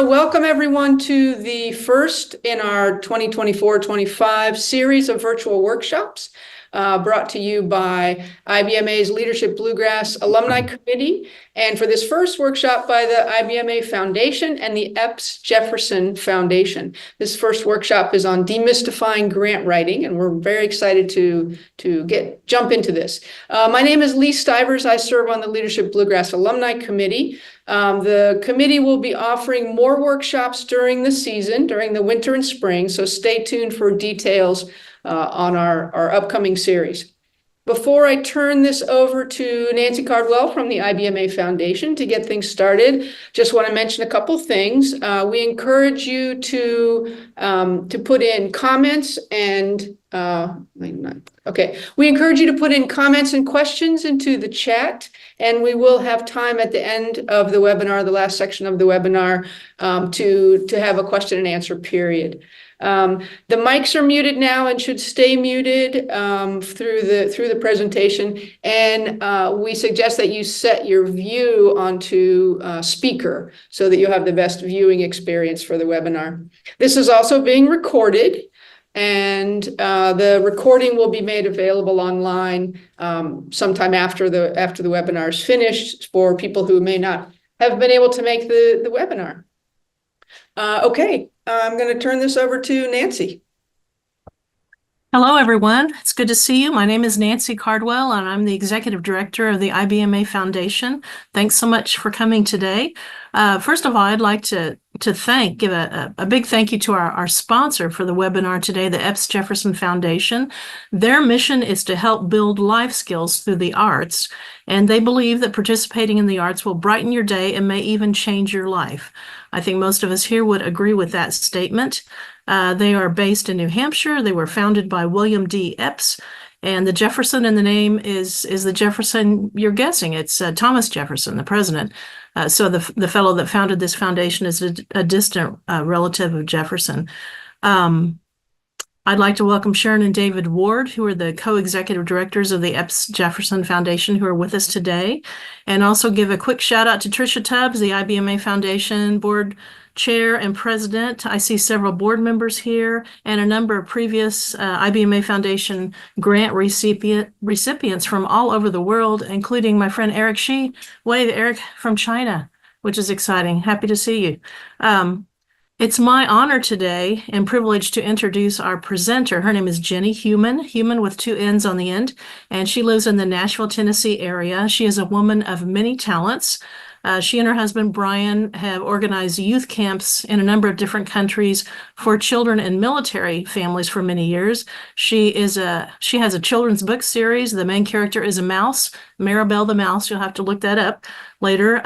welcome everyone to the first in our 2024-25 series of virtual workshops brought to you by IBMA's Leadership Bluegrass Alumni Committee. And for this first workshop by the IBMA Foundation and the Epps Jefferson Foundation. This first workshop is on demystifying grant writing, and we're very excited to jump into this. My name is Lee Stivers. I serve on the Leadership Bluegrass Alumni Committee. The committee will be offering more workshops during the season, during the winter and spring, so stay tuned for details on our upcoming series. Before I turn this over to Nancy Cardwell from the IBMA Foundation to get things started, just want to mention a couple things. We encourage you to put in comments and we encourage you to put in comments and questions into the chat, and we will have time at the end of the webinar, the last section of the webinar, to have a question and answer period. The mics are muted now and should stay muted through the presentation, and we suggest that you set your view onto speaker so that you have the best viewing experience for the webinar. This is also being recorded, and the recording will be made available online sometime after the webinar is finished for people who may not have been able to make the webinar. Okay, I'm going to turn this over to Nancy. Hello, everyone. It's good to see you. My name is Nancy Cardwell, and I'm the Executive Director of the IBMA Foundation. Thanks so much for coming today. First of all, I'd like to give a big thank you to our sponsor for the webinar today, the Epps Jefferson Foundation. Their mission is to help build life skills through the arts, and they believe that participating in the arts will brighten your day and may even change your life. I think most of us here would agree with that statement. They are based in New Hampshire. They were founded by William D. Epps, and the Jefferson in the name is the Jefferson you're guessing. It's Thomas Jefferson, the president. So the fellow that founded this foundation is a distant relative of Jefferson. I'd like to welcome Sharon and David Ward, who are the co-executive directors of the Epps Jefferson Foundation, who are with us today, and also give a quick shout out to Tricia Tubbs, the IBMA Foundation board chair and president. I see several board members here and a number of previous IBMA Foundation grant recipients from all over the world, including my friend Eric Shi. Wave, Eric from China, which is exciting. Happy to see you. It's my honor today and privilege to introduce our presenter. Her name is Jenny Human with two N's on the end, and she lives in the Nashville, Tennessee area. She is a woman of many talents. She and her husband, Brian, have organized youth camps in a number of different countries for children and military families for many years. She has a children's book series. The main character is a mouse, Maribel the mouse. You'll have to look that up later.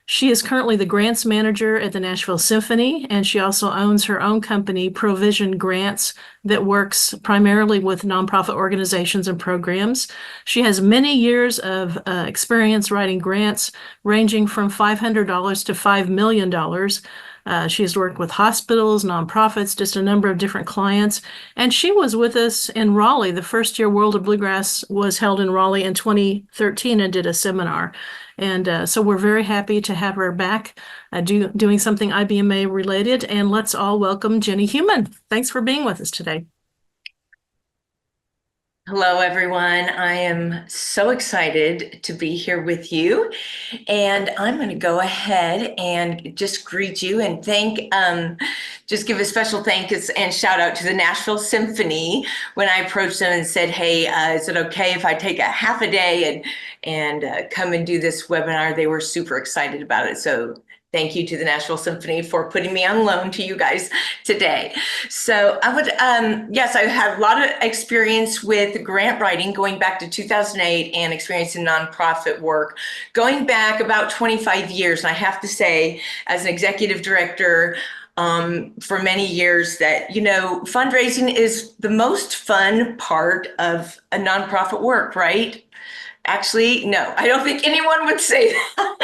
She is currently the grants manager at the Nashville Symphony, and she also owns her own company, Provision Grants, that works primarily with nonprofit organizations and programs. She has many years of experience writing grants ranging from $500 to $5 million. She has worked with hospitals, nonprofits, just a number of different clients. And she was with us in Raleigh. The first year World of Bluegrass was held in Raleigh in 2013 and did a seminar. And so we're very happy to have her back doing something IBMA related. And let's all welcome Jenny Human. Thanks for being with us today. Hello, everyone. I am so excited to be here with you. And I'm going to go ahead and just greet you and just give a special thanks and shout out to the Nashville Symphony. When I approached them and said, hey, is it okay if I take a half a day and come and do this webinar? They were super excited about it. So thank you to the Nashville Symphony for putting me on loan to you guys today. So I would, yes, I have a lot of experience with grant writing going back to 2008 and experience in nonprofit work going back about 25 years. And I have to say, as an executive director for many years that, you know, fundraising is the most fun part of a nonprofit work, right? Actually, no, I don't think anyone would say that.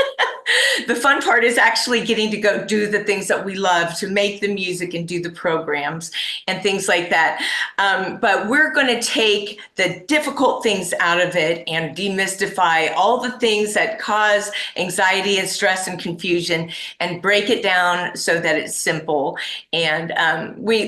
The fun part is actually getting to go do the things that we love, to make the music and do the programs and things like that. But we're going to take the difficult things out of it and demystify all the things that cause anxiety and stress and confusion, and break it down so that it's simple. And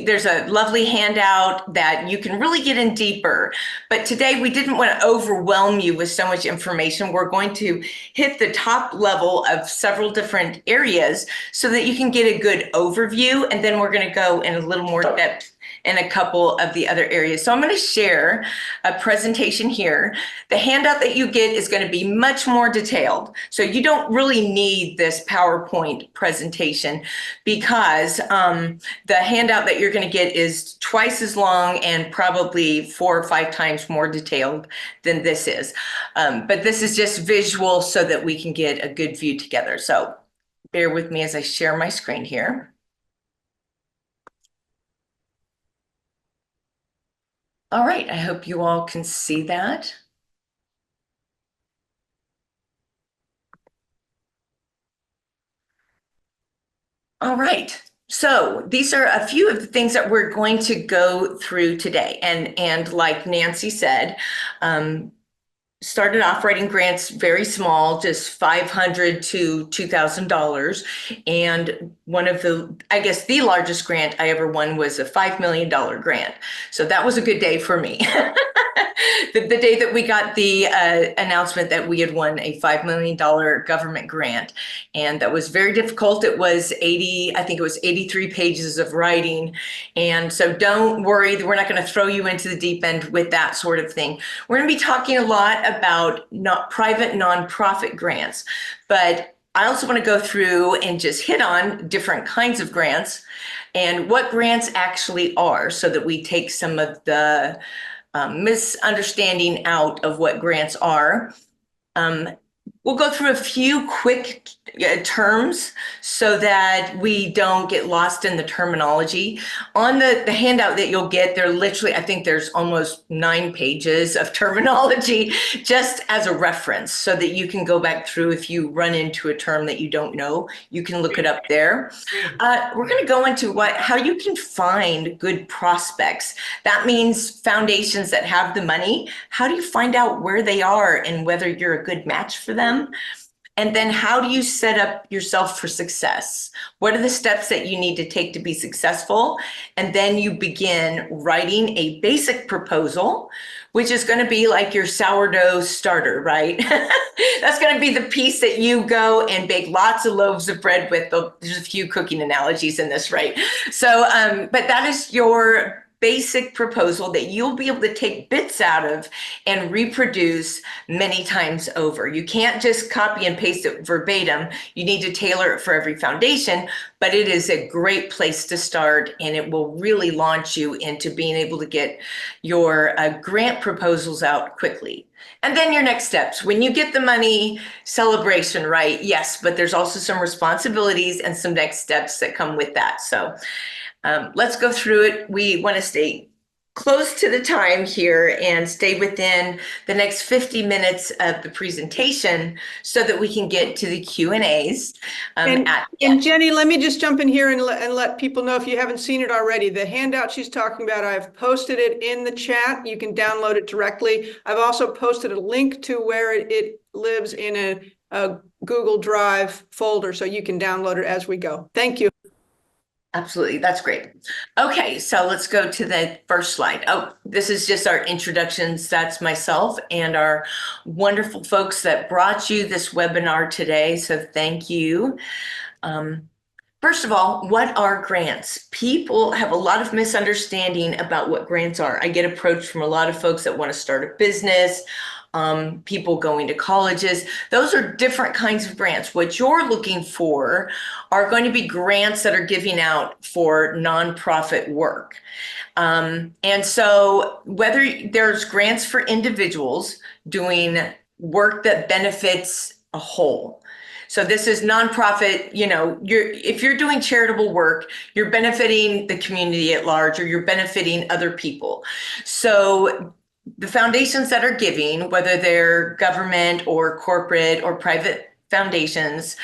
there's a lovely handout that you can really get in deeper. But today we didn't want to overwhelm you with so much information. We're going to hit the top level of several different areas so that you can get a good overview. And then we're going to go in a little more depth in a couple of the other areas. So I'm going to share a presentation here. The handout that you get is going to be much more detailed. So you don't really need this PowerPoint presentation, because the handout that you're going to get is twice as long and probably 4 or 5 times more detailed than this is. But this is just visual so that we can get a good view together. So bear with me as I share my screen here. All right, I hope you all can see that. All right, so these are a few of the things that we're going to go through today. And like Nancy said, started off writing grants very small, just $500 to $2,000. And one of the, I guess the largest grant I ever won was a $5 million grant. So that was a good day for me. The day that we got the announcement that we had won a $5 million government grant. And that was very difficult. It was 83 pages of writing. And so don't worry, we're not going to throw you into the deep end with that sort of thing. We're going to be talking a lot about private nonprofit grants, but I also want to go through and just hit on different kinds of grants and what grants actually are, so that we take some of the misunderstanding out of what grants are. We'll go through a few quick terms so that we don't get lost in the terminology. On the handout that you'll get, there literally, I think there's almost 9 pages of terminology just as a reference, so that you can go back through. If you run into a term that you don't know, you can look it up there. We're going to go into how you can find good prospects. That means foundations that have the money. How do you find out where they are and whether you're a good match for them? And then how do you set up yourself for success? What are the steps that you need to take to be successful? And then you begin writing a basic proposal, which is going to be like your sourdough starter, right? That's going to be the piece that you go and bake lots of loaves of bread with. There's a few cooking analogies in this, right? So, but that is your basic proposal that you'll be able to take bits out of and reproduce many times over. You can't just copy and paste it verbatim. You need to tailor it for every foundation, but it is a great place to start, and it will really launch you into being able to get your grant proposals out quickly. And then your next steps. When you get the money, celebration, right? Yes, but there's also some responsibilities and some next steps that come with that. So let's go through it. We want to stay close to the time here and stay within the next 50 minutes of the presentation so that we can get to the Q&As. And Jenny, let me just jump in here and let people know, if you haven't seen it already, the handout she's talking about, I've posted it in the chat. You can download it directly. I've also posted a link to where it lives in a Google Drive folder, so you can download it as we go. Thank you. Absolutely. That's great. Okay, so let's go to the first slide. Oh, this is just our introductions. That's myself and our wonderful folks that brought you this webinar today. So thank you. First of all, what are grants? People have a lot of misunderstanding about what grants are. I get approached from a lot of folks that want to start a business, people going to colleges. Those are different kinds of grants. What you're looking for are going to be grants that are giving out for nonprofit work. And so whether there's grants for individuals doing work that benefits a whole. So this is nonprofit, if you're doing charitable work, you're benefiting the community at large, or you're benefiting other people. So the foundations that are giving, whether they're government or corporate or private foundations,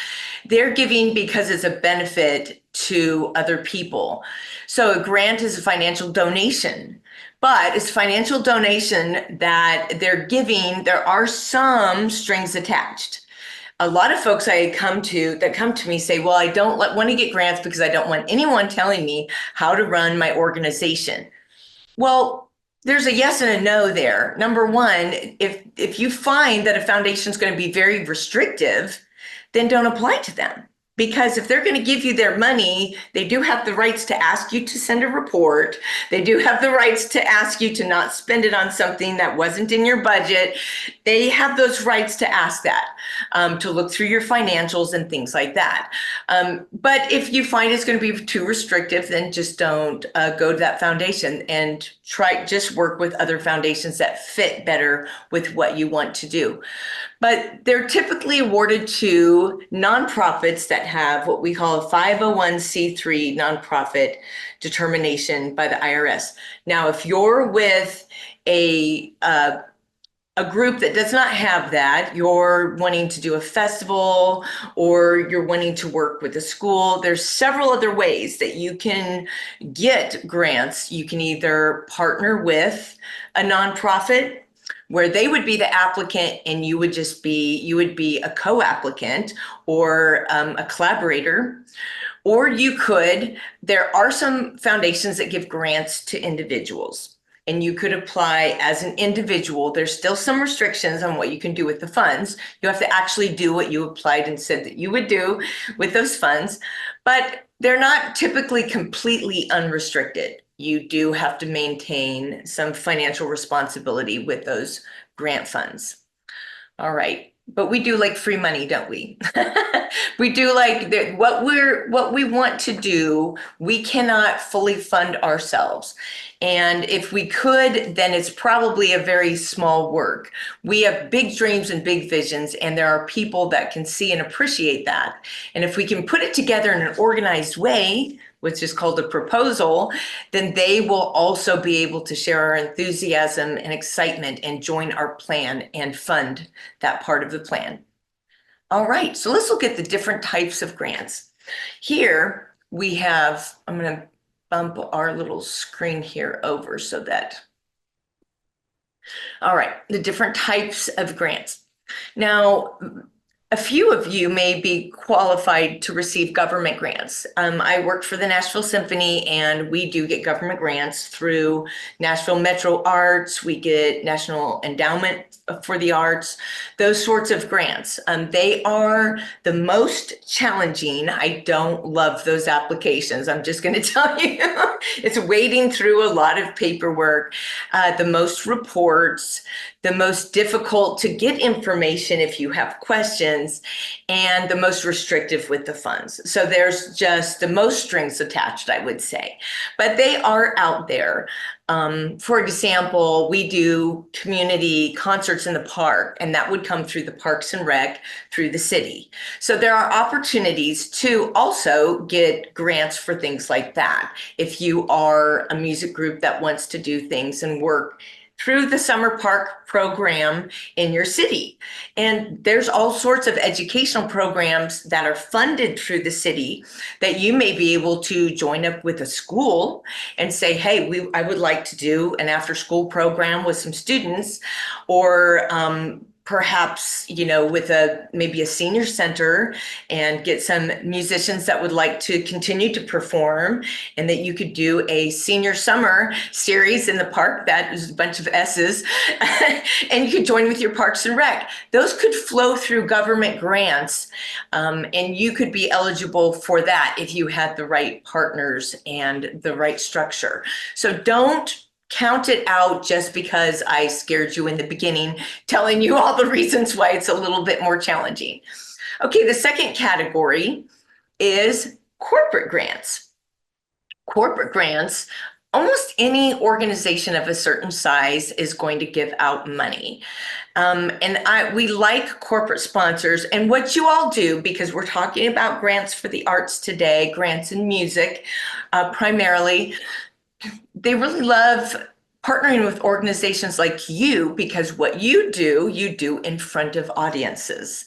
they're giving because it's a benefit to other people. So a grant is a financial donation, but it's financial donation that they're giving. There are some strings attached. A lot of folks that come to me say, well, I don't want to get grants because I don't want anyone telling me how to run my organization. Well, there's a yes and a no there. Number one, if you find that a foundation is going to be very restrictive, then don't apply to them. Because if they're going to give you their money, they do have the rights to ask you to send a report. They do have the rights to ask you to not spend it on something that wasn't in your budget. They have those rights to ask that, to look through your financials and things like that. But if you find it's going to be too restrictive, then just don't go to that foundation, and just work with other foundations that fit better with what you want to do. But they're typically awarded to nonprofits that have what we call a 501c3 nonprofit determination by the IRS. Now, if you're with a group that does not have that, you're wanting to do a festival or you're wanting to work with a school, there's several other ways that you can get grants. You can either partner with a nonprofit where they would be the applicant and you would be a co-applicant or a collaborator. Or there are some foundations that give grants to individuals, and you could apply as an individual. There's still some restrictions on what you can do with the funds. You have to actually do what you applied and said that you would do with those funds, but they're not typically completely unrestricted. You do have to maintain some financial responsibility with those grant funds. All right. But we do like free money, don't we? We do like what we want to do. We cannot fully fund ourselves. And if we could, then it's probably a very small work. We have big dreams and big visions, and there are people that can see and appreciate that. And if we can put it together in an organized way, which is called a proposal, then they will also be able to share our enthusiasm and excitement and join our plan and fund that part of the plan. All right, so let's look at the different types of grants. Here we have, I'm going to bump our little screen here over so that, all right, the different types of grants. Now, a few of you may be qualified to receive government grants. I work for the Nashville Symphony, and we do get government grants through Nashville Metro Arts. We get National Endowment for the Arts, those sorts of grants. They are the most challenging. I don't love those applications. I'm just going to tell you, it's wading through a lot of paperwork, the most reports, the most difficult to get information if you have questions, and the most restrictive with the funds. So there's just the most strings attached, I would say, but they are out there. For example, we do community concerts in the park, and that would come through the Parks and Rec through the city. So there are opportunities to also get grants for things like that. If you are a music group that wants to do things and work through the summer park program in your city. And there's all sorts of educational programs that are funded through the city that you may be able to join up with a school and say, hey, I would like to do an after-school program with some students, or perhaps, with maybe a senior center, and get some musicians that would like to continue to perform, and that you could do a senior summer series in the park. That is a bunch of S's. And you could join with your Parks and Rec. Those could flow through government grants, and you could be eligible for that if you had the right partners and the right structure. So don't count it out just because I scared you in the beginning, telling you all the reasons why it's a little bit more challenging. Okay, the second category is corporate grants. Corporate grants, almost any organization of a certain size is going to give out money. We like corporate sponsors, and what you all do, because we're talking about grants for the arts today, grants in music primarily, they really love partnering with organizations like you, because what you do in front of audiences.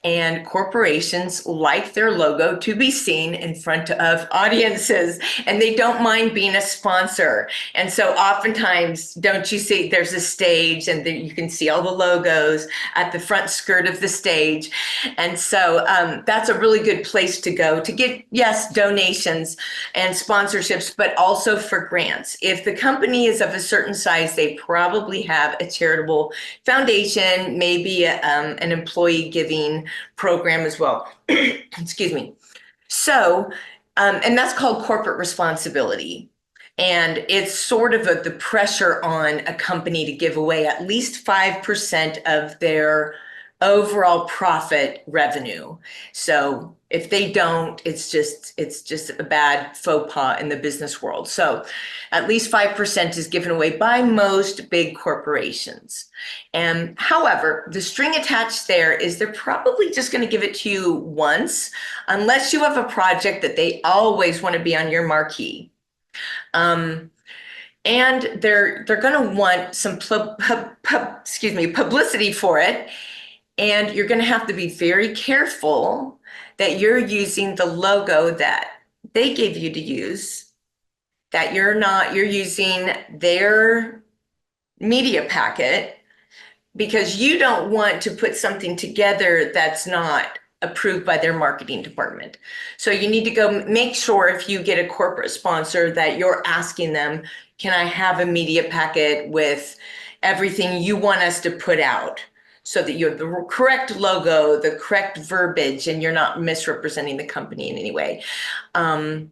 And corporations like their logo to be seen in front of audiences, and they don't mind being a sponsor. And so oftentimes, don't you see, there's a stage and you can see all the logos at the front skirt of the stage. And so that's a really good place to go to get, yes, donations and sponsorships, but also for grants. If the company is of a certain size, they probably have a charitable foundation, maybe an employee giving program as well. Excuse me. So, and that's called corporate responsibility. And it's sort of the pressure on a company to give away at least 5% of their overall profit revenue. So if they don't, it's just a bad faux pas in the business world. So at least 5% is given away by most big corporations. And however, the string attached there is they're probably just going to give it to you once, unless you have a project that they always want to be on your marquee. And they're going to want some publicity for it. And you're going to have to be very careful that you're using the logo that they gave you to use, that you're using their media packet, because you don't want to put something together that's not approved by their marketing department. So you need to go make sure, if you get a corporate sponsor, that you're asking them, can I have a media packet with everything you want us to put out, so that you have the correct logo, the correct verbiage, and you're not misrepresenting the company in any way. All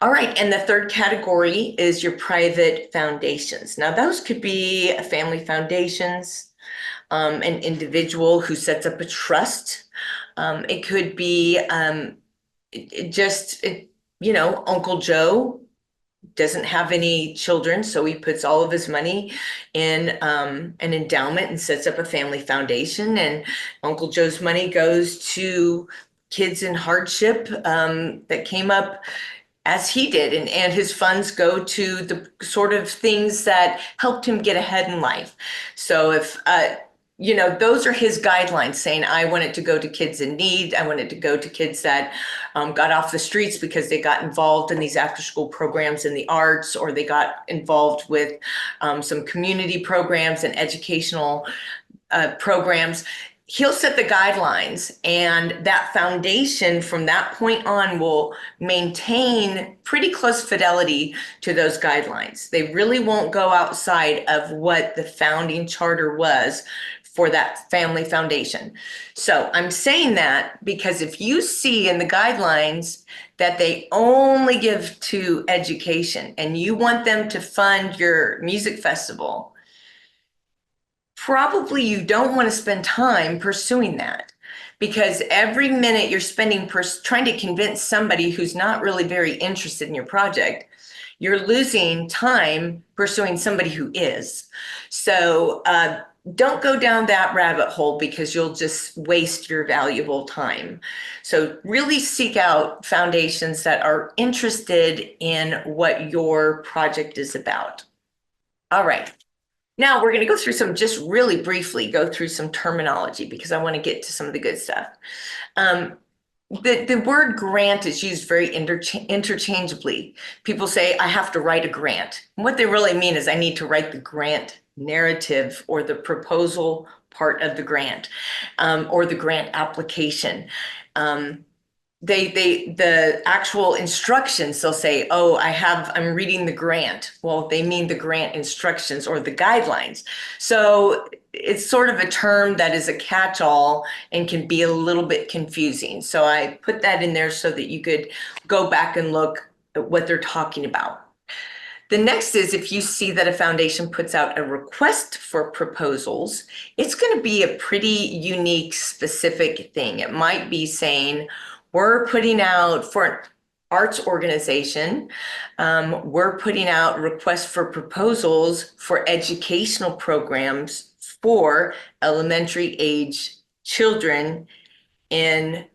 right, and the third category is your private foundations. Now, those could be family foundations, an individual who sets up a trust. It could be Uncle Joe doesn't have any children, so he puts all of his money in an endowment and sets up a family foundation. And Uncle Joe's money goes to kids in hardship that came up as he did, and his funds go to the sort of things that helped him get ahead in life. So if those are his guidelines, saying, I want it to go to kids in need. I want it to go to kids that got off the streets because they got involved in these after-school programs in the arts, or they got involved with some community programs and educational programs. He'll set the guidelines, and that foundation from that point on will maintain pretty close fidelity to those guidelines. They really won't go outside of what the founding charter was for that family foundation. So I'm saying that because if you see in the guidelines that they only give to education and you want them to fund your music festival, probably you don't want to spend time pursuing that, because every minute you're spending trying to convince somebody who's not really very interested in your project, you're losing time pursuing somebody who is. So don't go down that rabbit hole, because you'll just waste your valuable time. So really seek out foundations that are interested in what your project is about. All right. Now we're going to go through just really briefly go through some terminology, because I want to get to some of the good stuff. The word grant is used very interchangeably. People say, I have to write a grant. And what they really mean is I need to write the grant narrative, or the proposal part of the grant, or the grant application. The actual instructions, they'll say, oh, I'm reading the grant. Well, they mean the grant instructions or the guidelines. So it's sort of a term that is a catch-all and can be a little bit confusing. So I put that in there so that you could go back and look at what they're talking about. The next is, if you see that a foundation puts out a request for proposals, it's going to be a pretty unique, specific thing. It might be saying, we're putting out for an arts organization, we're putting out requests for proposals for educational programs for elementary age children in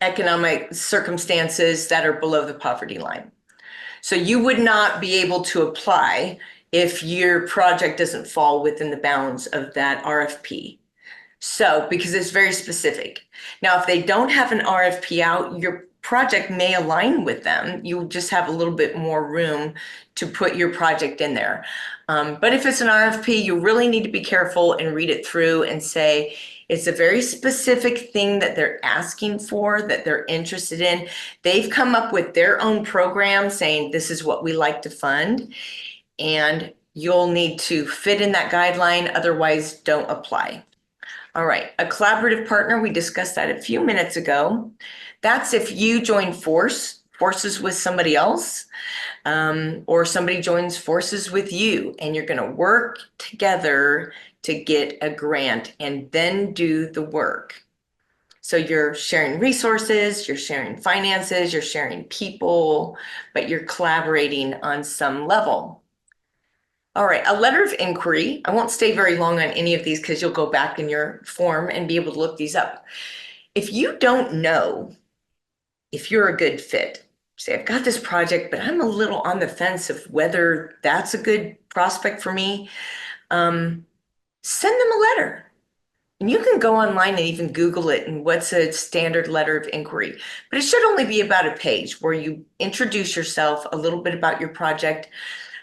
economic circumstances that are below the poverty line. So you would not be able to apply if your project doesn't fall within the bounds of that RFP. So, because it's very specific. Now, if they don't have an RFP out, your project may align with them. You just have a little bit more room to put your project in there. But if it's an RFP, you really need to be careful and read it through and say, it's a very specific thing that they're asking for, that they're interested in. They've come up with their own program saying, this is what we like to fund. And you'll need to fit in that guideline, otherwise don't apply. All right, a collaborative partner, we discussed that a few minutes ago. That's if you join forces with somebody else, or somebody joins forces with you, and you're going to work together to get a grant and then do the work. So you're sharing resources, you're sharing finances, you're sharing people, but you're collaborating on some level. All right, a letter of inquiry. I won't stay very long on any of these because you'll go back in your form and be able to look these up. If you don't know if you're a good fit, say, I've got this project, but I'm a little on the fence of whether that's a good prospect for me, send them a letter. And you can go online and even Google it and what's a standard letter of inquiry. But it should only be about a page where you introduce yourself, a little bit about your project.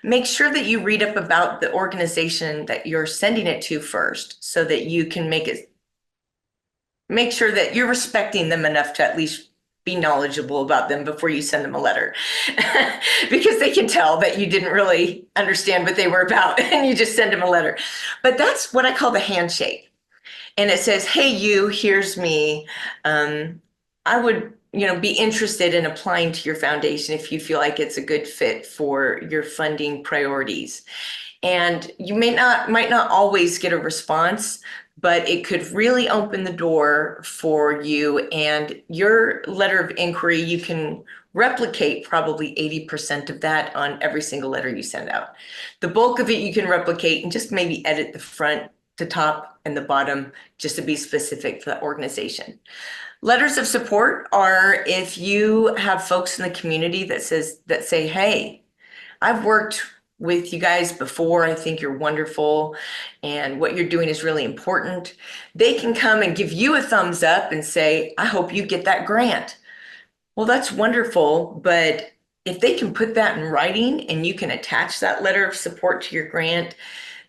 Make sure that you read up about the organization that you're sending it to first so that you can make sure that you're respecting them enough to at least be knowledgeable about them before you send them a letter. Because they can tell that you didn't really understand what they were about and you just send them a letter. But that's what I call the handshake. And it says, hey, you, here's me. I would be interested in applying to your foundation if you feel like it's a good fit for your funding priorities. And you might not always get a response, but it could really open the door for you. And your letter of inquiry, you can replicate probably 80% of that on every single letter you send out. The bulk of it you can replicate and just maybe edit the front, the top, and the bottom just to be specific for the organization. Letters of support are if you have folks in the community that say, hey, I've worked with you guys before. I think you're wonderful. And what you're doing is really important. They can come and give you a thumbs up and say, I hope you get that grant. Well, that's wonderful. But if they can put that in writing and you can attach that letter of support to your grant,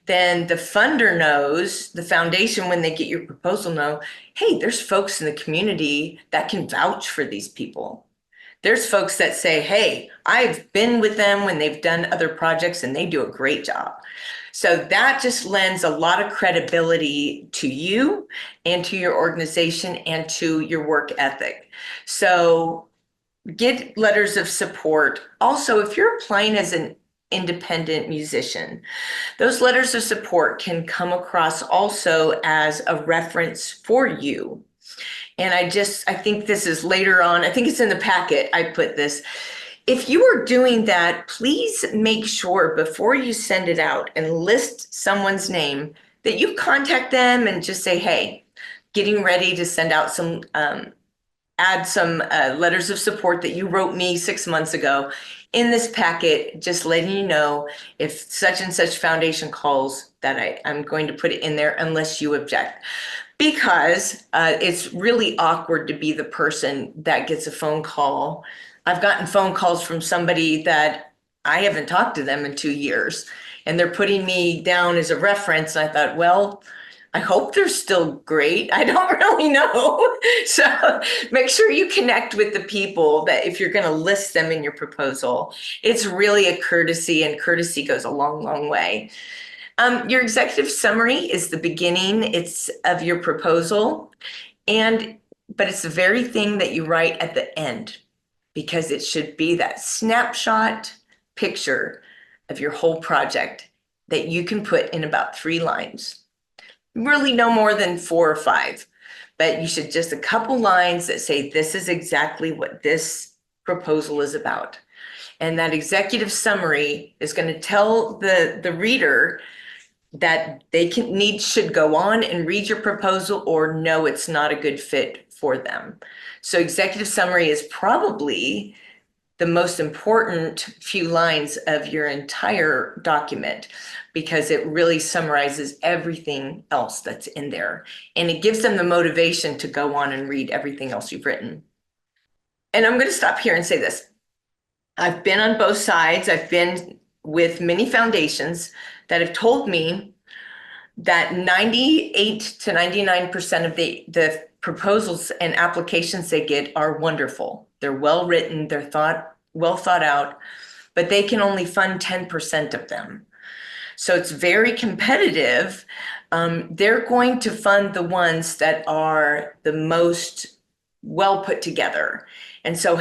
then the funder knows, the foundation, when they get your proposal, know, hey, there's folks in the community that can vouch for these people. There's folks that say, hey, I've been with them when they've done other projects and they do a great job. So that just lends a lot of credibility to you and to your organization and to your work ethic. So get letters of support. Also, if you're applying as an independent musician, those letters of support can come across also as a reference for you. And I think this is later on, I think it's in the packet, I put this. If you are doing that, please make sure before you send it out and list someone's name that you contact them and just say, hey, getting ready to send out some, add some letters of support that you wrote me 6 months ago in this packet, just letting you know if such and such foundation calls that I'm going to put it in there unless you object. Because it's really awkward to be the person that gets a phone call. I've gotten phone calls from somebody that I haven't talked to them in 2 years, and they're putting me down as a reference. And I thought, well, I hope they're still great. I don't really know. So make sure you connect with the people that if you're going to list them in your proposal, it's really a courtesy, and courtesy goes a long, long way. Your executive summary is the beginning. It's of your proposal, but it's the very thing that you write at the end, because it should be that snapshot picture of your whole project that you can put in about 3 lines. Really no more than 4 or 5, but you should just a couple lines that say, this is exactly what this proposal is about. And that executive summary is going to tell the reader that they should go on and read your proposal, or no, it's not a good fit for them. So executive summary is probably the most important few lines of your entire document because it really summarizes everything else that's in there. And it gives them the motivation to go on and read everything else you've written. And I'm going to stop here and say this. I've been on both sides. I've been with many foundations that have told me that 98 to 99% of the proposals and applications they get are wonderful. They're well written, they're well thought out, but they can only fund 10% of them. So it's very competitive. They're going to fund the ones that are the most well put together. And so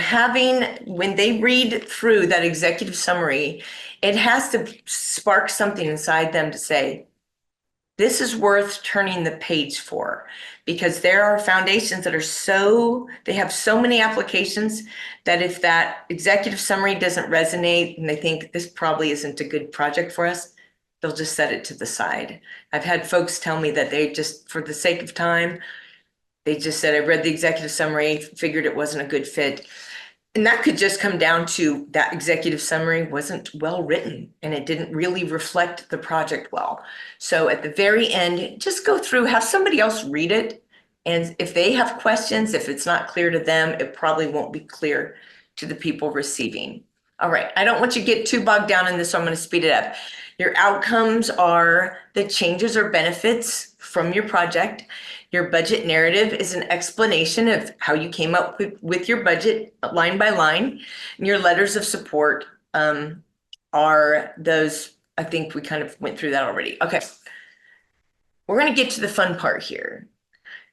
when they read through that executive summary, it has to spark something inside them to say, this is worth turning the page for, because there are foundations that they have so many applications that if that executive summary doesn't resonate and they think this probably isn't a good project for us, they'll just set it to the side. I've had folks tell me that they just, for the sake of time, they just said, I read the executive summary, figured it wasn't a good fit. And that could just come down to that executive summary wasn't well written and it didn't really reflect the project well. So at the very end, just go through, have somebody else read it. And if they have questions, if it's not clear to them, it probably won't be clear to the people receiving. All right, I don't want you to get too bogged down in this, so I'm going to speed it up. Your outcomes are the changes or benefits from your project. Your budget narrative is an explanation of how you came up with your budget line by line. And your letters of support are those, I think we kind of went through that already. Okay, we're going to get to the fun part here.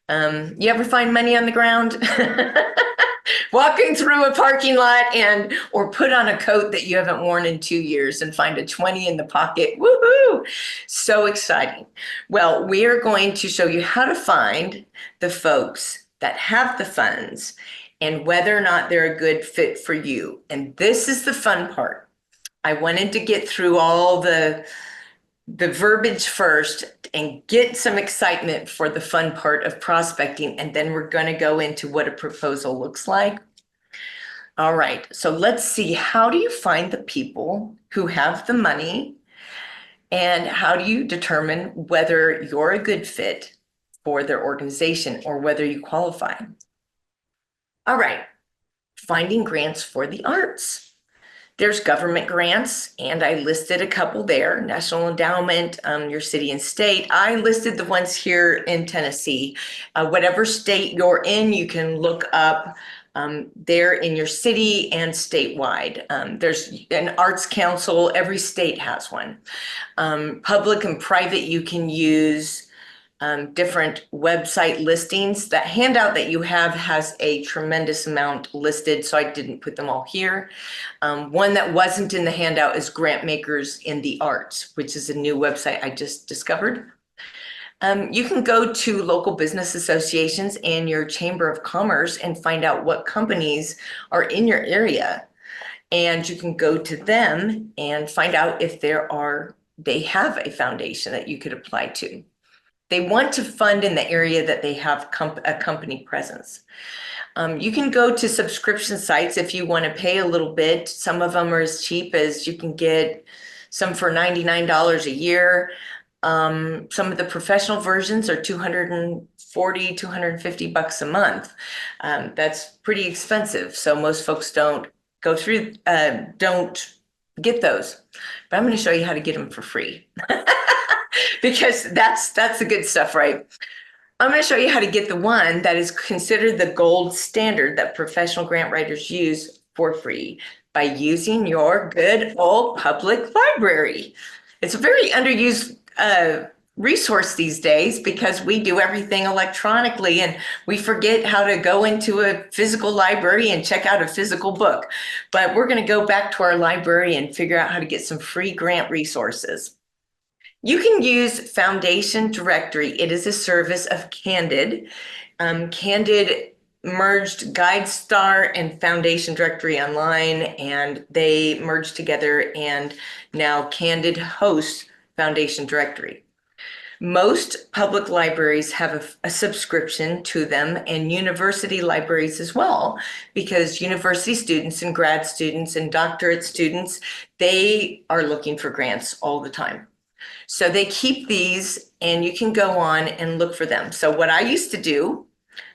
You ever find money on the ground? Walking through a parking lot or put on a coat that you haven't worn in 2 years and find a 20 in the pocket. Woohoo! So exciting. Well, we are going to show you how to find the folks that have the funds and whether or not they're a good fit for you. And this is the fun part. I wanted to get through all the verbiage first and get some excitement for the fun part of prospecting. And then we're going to go into what a proposal looks like. All right, so let's see, how do you find the people who have the money and how do you determine whether you're a good fit for their organization or whether you qualify? All right, finding grants for the arts. There's government grants, and I listed a couple there, National Endowment, your city and state. I listed the ones here in Tennessee. Whatever state you're in, you can look up there in your city and statewide. There's an arts council, every state has one. Public and private, you can use different website listings. That handout that you have has a tremendous amount listed, so I didn't put them all here. One that wasn't in the handout is Grant Makers in the Arts, which is a new website I just discovered. You can go to local business associations and your Chamber of Commerce and find out what companies are in your area. And you can go to them and find out if they have a foundation that you could apply to. They want to fund in the area that they have a company presence. You can go to subscription sites if you want to pay a little bit. Some of them are as cheap as you can get some for $99 a year. Some of the professional versions are $240, $250 a month. That's pretty expensive. So most folks don't get those. But I'm going to show you how to get them for free. Because that's the good stuff, right? I'm going to show you how to get the one that is considered the gold standard that professional grant writers use for free by using your good old public library. It's a very underused resource these days because we do everything electronically and we forget how to go into a physical library and check out a physical book. But we're going to go back to our library and figure out how to get some free grant resources. You can use Foundation Directory. It is a service of Candid. Candid merged GuideStar and Foundation Directory Online, and they merged together, and now Candid hosts Foundation Directory. Most public libraries have a subscription to them, and university libraries as well, because university students and grad students and doctorate students, they are looking for grants all the time. So they keep these, and you can go on and look for them. So what I used to do,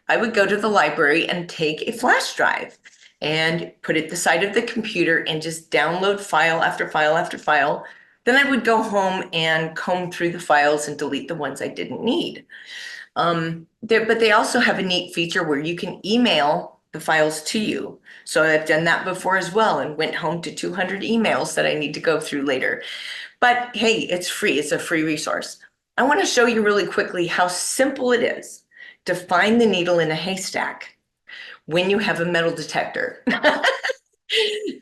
I would go to the library and take a flash drive and put it beside of the computer and just download file after file after file. Then I would go home and comb through the files and delete the ones I didn't need. But they also have a neat feature where you can email the files to you. So I've done that before as well, and went home to 200 emails that I need to go through later. But hey, it's free. It's a free resource. I want to show you really quickly how simple it is to find the needle in a haystack when you have a metal detector.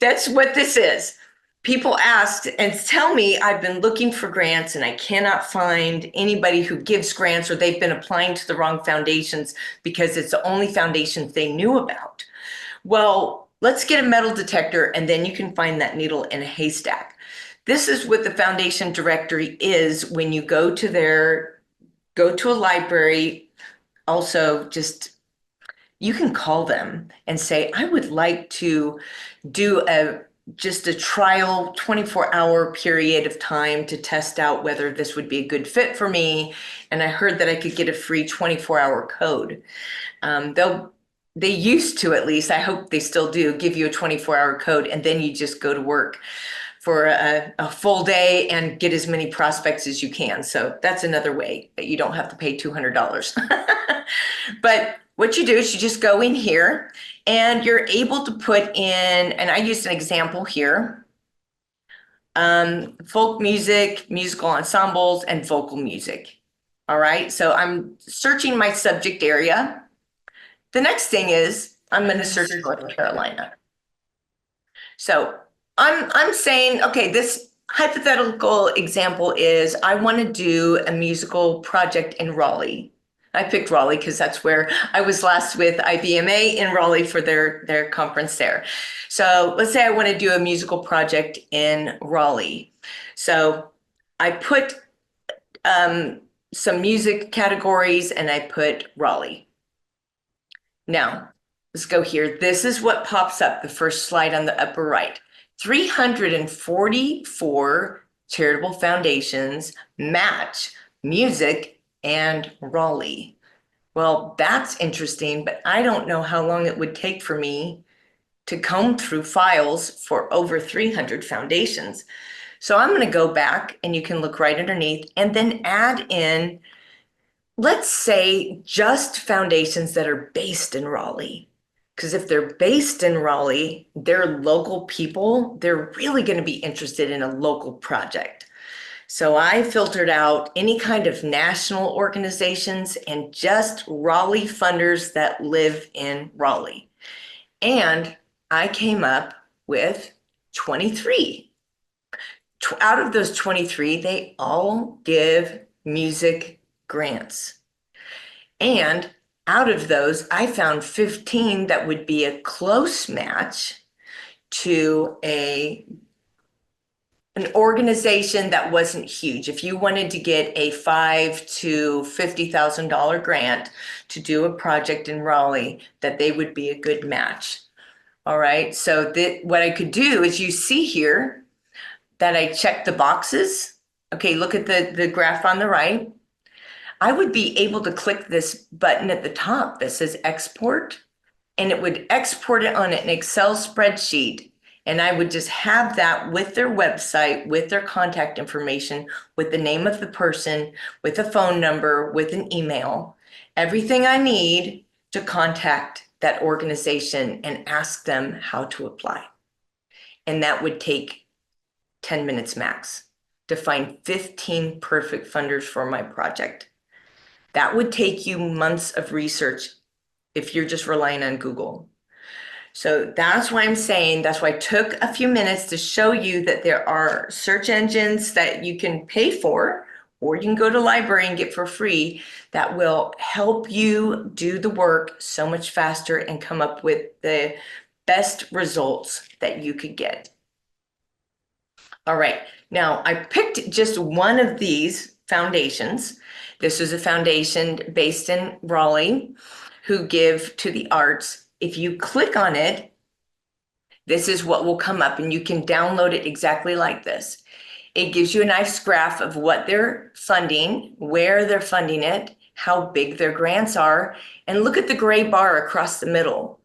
That's what this is. People asked and tell me I've been looking for grants and I cannot find anybody who gives grants, or they've been applying to the wrong foundations because it's the only foundations they knew about. Well, let's get a metal detector and then you can find that needle in a haystack. This is what the foundation directory is when you go to a library. Also, you can call them and say, I would like to do just a trial 24-hour period of time to test out whether this would be a good fit for me. And I heard that I could get a free 24-hour code. They used to, at least, I hope they still do, give you a 24-hour code, and then you just go to work for a full day and get as many prospects as you can. So that's another way that you don't have to pay $200. But what you do is you just go in here and you're able to put in, and I used an example here, folk music, musical ensembles, and vocal music. All right, so I'm searching my subject area. The next thing is I'm going to search North Carolina. So I'm saying, okay, this hypothetical example is I want to do a musical project in Raleigh. I picked Raleigh because that's where I was last with IBMA in Raleigh for their conference there. So let's say I want to do a musical project in Raleigh. So I put some music categories and I put Raleigh. Now, let's go here. This is what pops up, the first slide on the upper right. 344 charitable foundations match music and Raleigh. Well, that's interesting, but I don't know how long it would take for me to comb through files for over 300 foundations. So I'm going to go back, and you can look right underneath and then add in, let's say, just foundations that are based in Raleigh. Because if they're based in Raleigh, they're local people, they're really going to be interested in a local project. So I filtered out any kind of national organizations and just Raleigh funders that live in Raleigh. And I came up with 23. Out of those 23, they all give music grants. And out of those, I found 15 that would be a close match to an organization that wasn't huge. If you wanted to get a $5,000 to $50,000 grant to do a project in Raleigh, that they would be a good match. All right, so what I could do is, you see here that I checked the boxes. Okay, look at the graph on the right. I would be able to click this button at the top that says export, and it would export it on an Excel spreadsheet. And I would just have that with their website, with their contact information, with the name of the person, with a phone number, with an email, everything I need to contact that organization and ask them how to apply. And that would take 10 minutes max to find 15 perfect funders for my project. That would take you months of research if you're just relying on Google. So that's why I'm saying, that's why I took a few minutes to show you that there are search engines that you can pay for, or you can go to library and get for free, that will help you do the work so much faster and come up with the best results that you could get. All right, now I picked just one of these foundations. This is a foundation based in Raleigh who give to the arts. If you click on it, this is what will come up, and you can download it exactly like this. It gives you a nice graph of what they're funding, where they're funding it, how big their grants are, and look at the gray bar across the middle.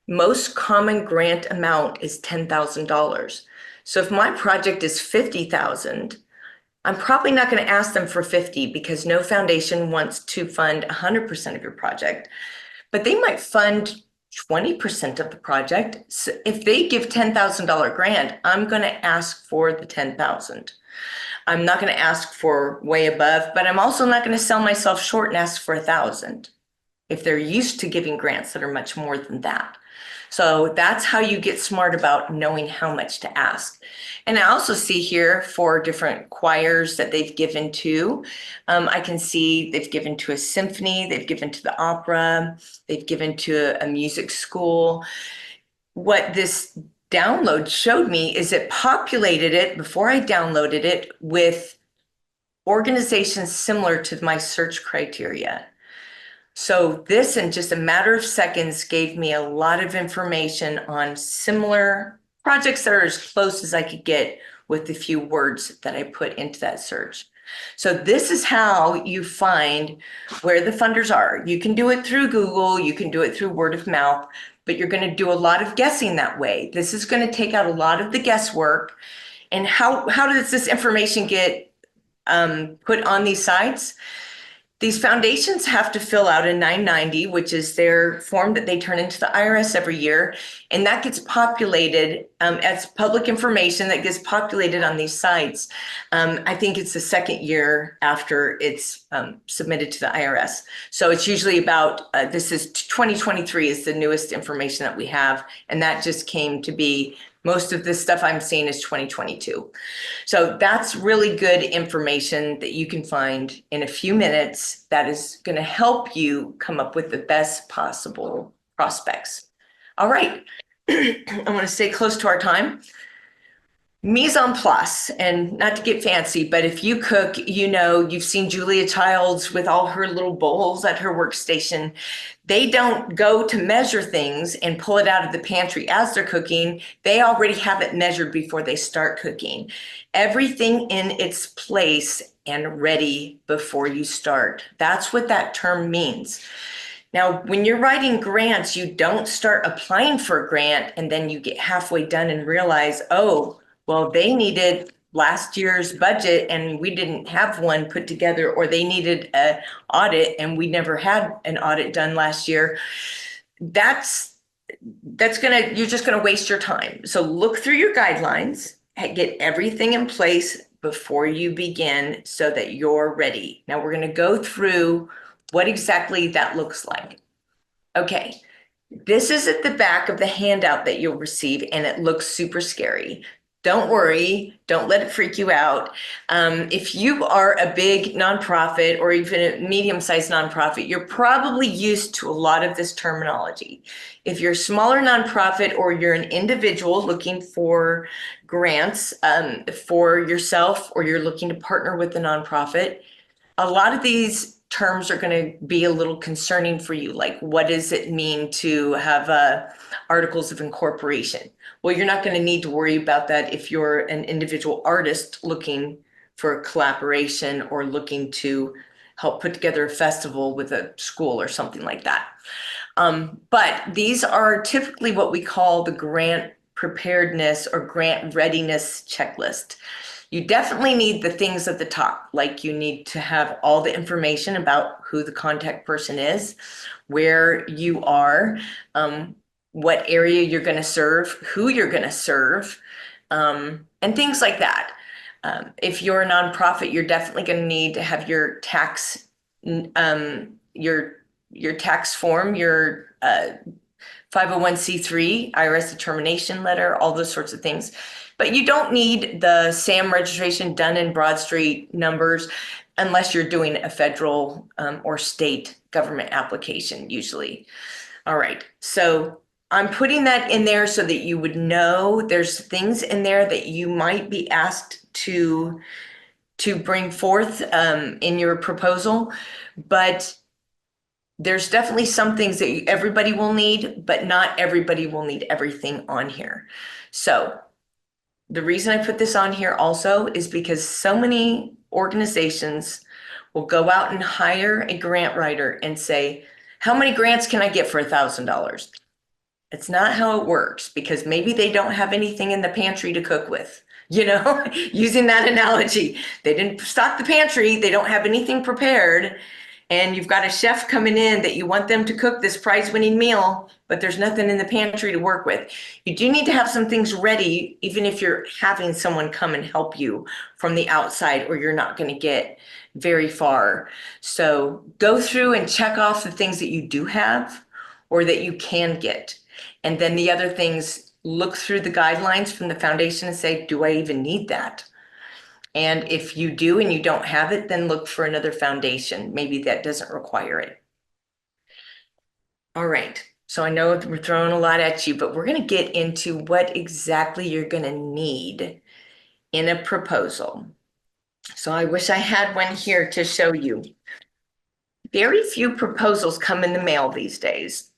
Most common grant amount is $10,000. So if my project is $50,000, I'm probably not going to ask them for 50 because no foundation wants to fund 100% of your project, but they might fund 20% of the project. So if they give $10,000 grant, I'm going to ask for the 10,000. I'm not going to ask for way above, but I'm also not going to sell myself short and ask for 1,000 if they're used to giving grants that are much more than that. So that's how you get smart about knowing how much to ask. And I also see here for different choirs that they've given to. I can see they've given to a symphony, they've given to the opera, they've given to a music school. What this download showed me is it populated it before I downloaded it with organizations similar to my search criteria. So this, in just a matter of seconds, gave me a lot of information on similar projects that are as close as I could get with the few words that I put into that search. So this is how you find where the funders are. You can do it through Google, you can do it through word of mouth, but you're going to do a lot of guessing that way. This is going to take out a lot of the guesswork. And how does this information get put on these sites? These foundations have to fill out a 990, which is their form that they turn into the IRS every year. And that gets populated as public information that gets populated on these sites. I think it's the second year after it's submitted to the IRS. So it's usually about, this is 2023 is the newest information that we have. And that just came to be, most of this stuff I'm seeing is 2022. So that's really good information that you can find in a few minutes that is going to help you come up with the best possible prospects. All right, I want to stay close to our time. Mise en place, and not to get fancy, but if you cook, you know, you've seen Julia Childs with all her little bowls at her workstation. They don't go to measure things and pull it out of the pantry as they're cooking. They already have it measured before they start cooking. Everything in its place and ready before you start. That's what that term means. Now, when you're writing grants, you don't start applying for a grant and then you get halfway done and realize, oh, well, they needed last year's budget and we didn't have one put together, or they needed an audit and we never had an audit done last year. You're just gonna waste your time. So look through your guidelines, get everything in place before you begin so that you're ready. Now we're gonna go through what exactly that looks like. Okay, this is at the back of the handout that you'll receive and it looks super scary. Don't worry, don't let it freak you out. If you are a big nonprofit or even a medium-sized nonprofit, you're probably used to a lot of this terminology. If you're a smaller nonprofit or you're an individual looking for grants for yourself, or you're looking to partner with a nonprofit, a lot of these terms are going to be a little concerning for you. Like, what does it mean to have articles of incorporation? Well, you're not going to need to worry about that if you're an individual artist looking for a collaboration or looking to help put together a festival with a school or something like that. But these are typically what we call the grant preparedness or grant readiness checklist. You definitely need the things at the top, like you need to have all the information about who the contact person is, where you are, what area you're going to serve, who you're going to serve, and things like that. If you're a nonprofit, you're definitely going to need to have your tax, your tax form, your 501c3, IRS determination letter, all those sorts of things. But you don't need the SAM registration done in Broad Street numbers unless you're doing a federal or state government application usually. All right, so I'm putting that in there so that you would know there's things in there that you might be asked to to bring forth in your proposal, but there's definitely some things that everybody will need, but not everybody will need everything on here. So the reason I put this on here also is because so many organizations will go out and hire a grant writer and say, how many grants can I get for $1,000? It's not how it works, because maybe they don't have anything in the pantry to cook with. Using that analogy, they didn't stock the pantry, they don't have anything prepared, and you've got a chef coming in that you want them to cook this prize-winning meal, but there's nothing in the pantry to work with. You do need to have some things ready, even if you're having someone come and help you from the outside, or you're not going to get very far. So go through and check off the things that you do have or that you can get. And then the other things, look through the guidelines from the foundation and say, do I even need that? And if you do and you don't have it, then look for another foundation. Maybe that doesn't require it. All right. So I know we're throwing a lot at you, but we're going to get into what exactly you're going to need in a proposal. So I wish I had one here to show you. Very few proposals come in the mail these days.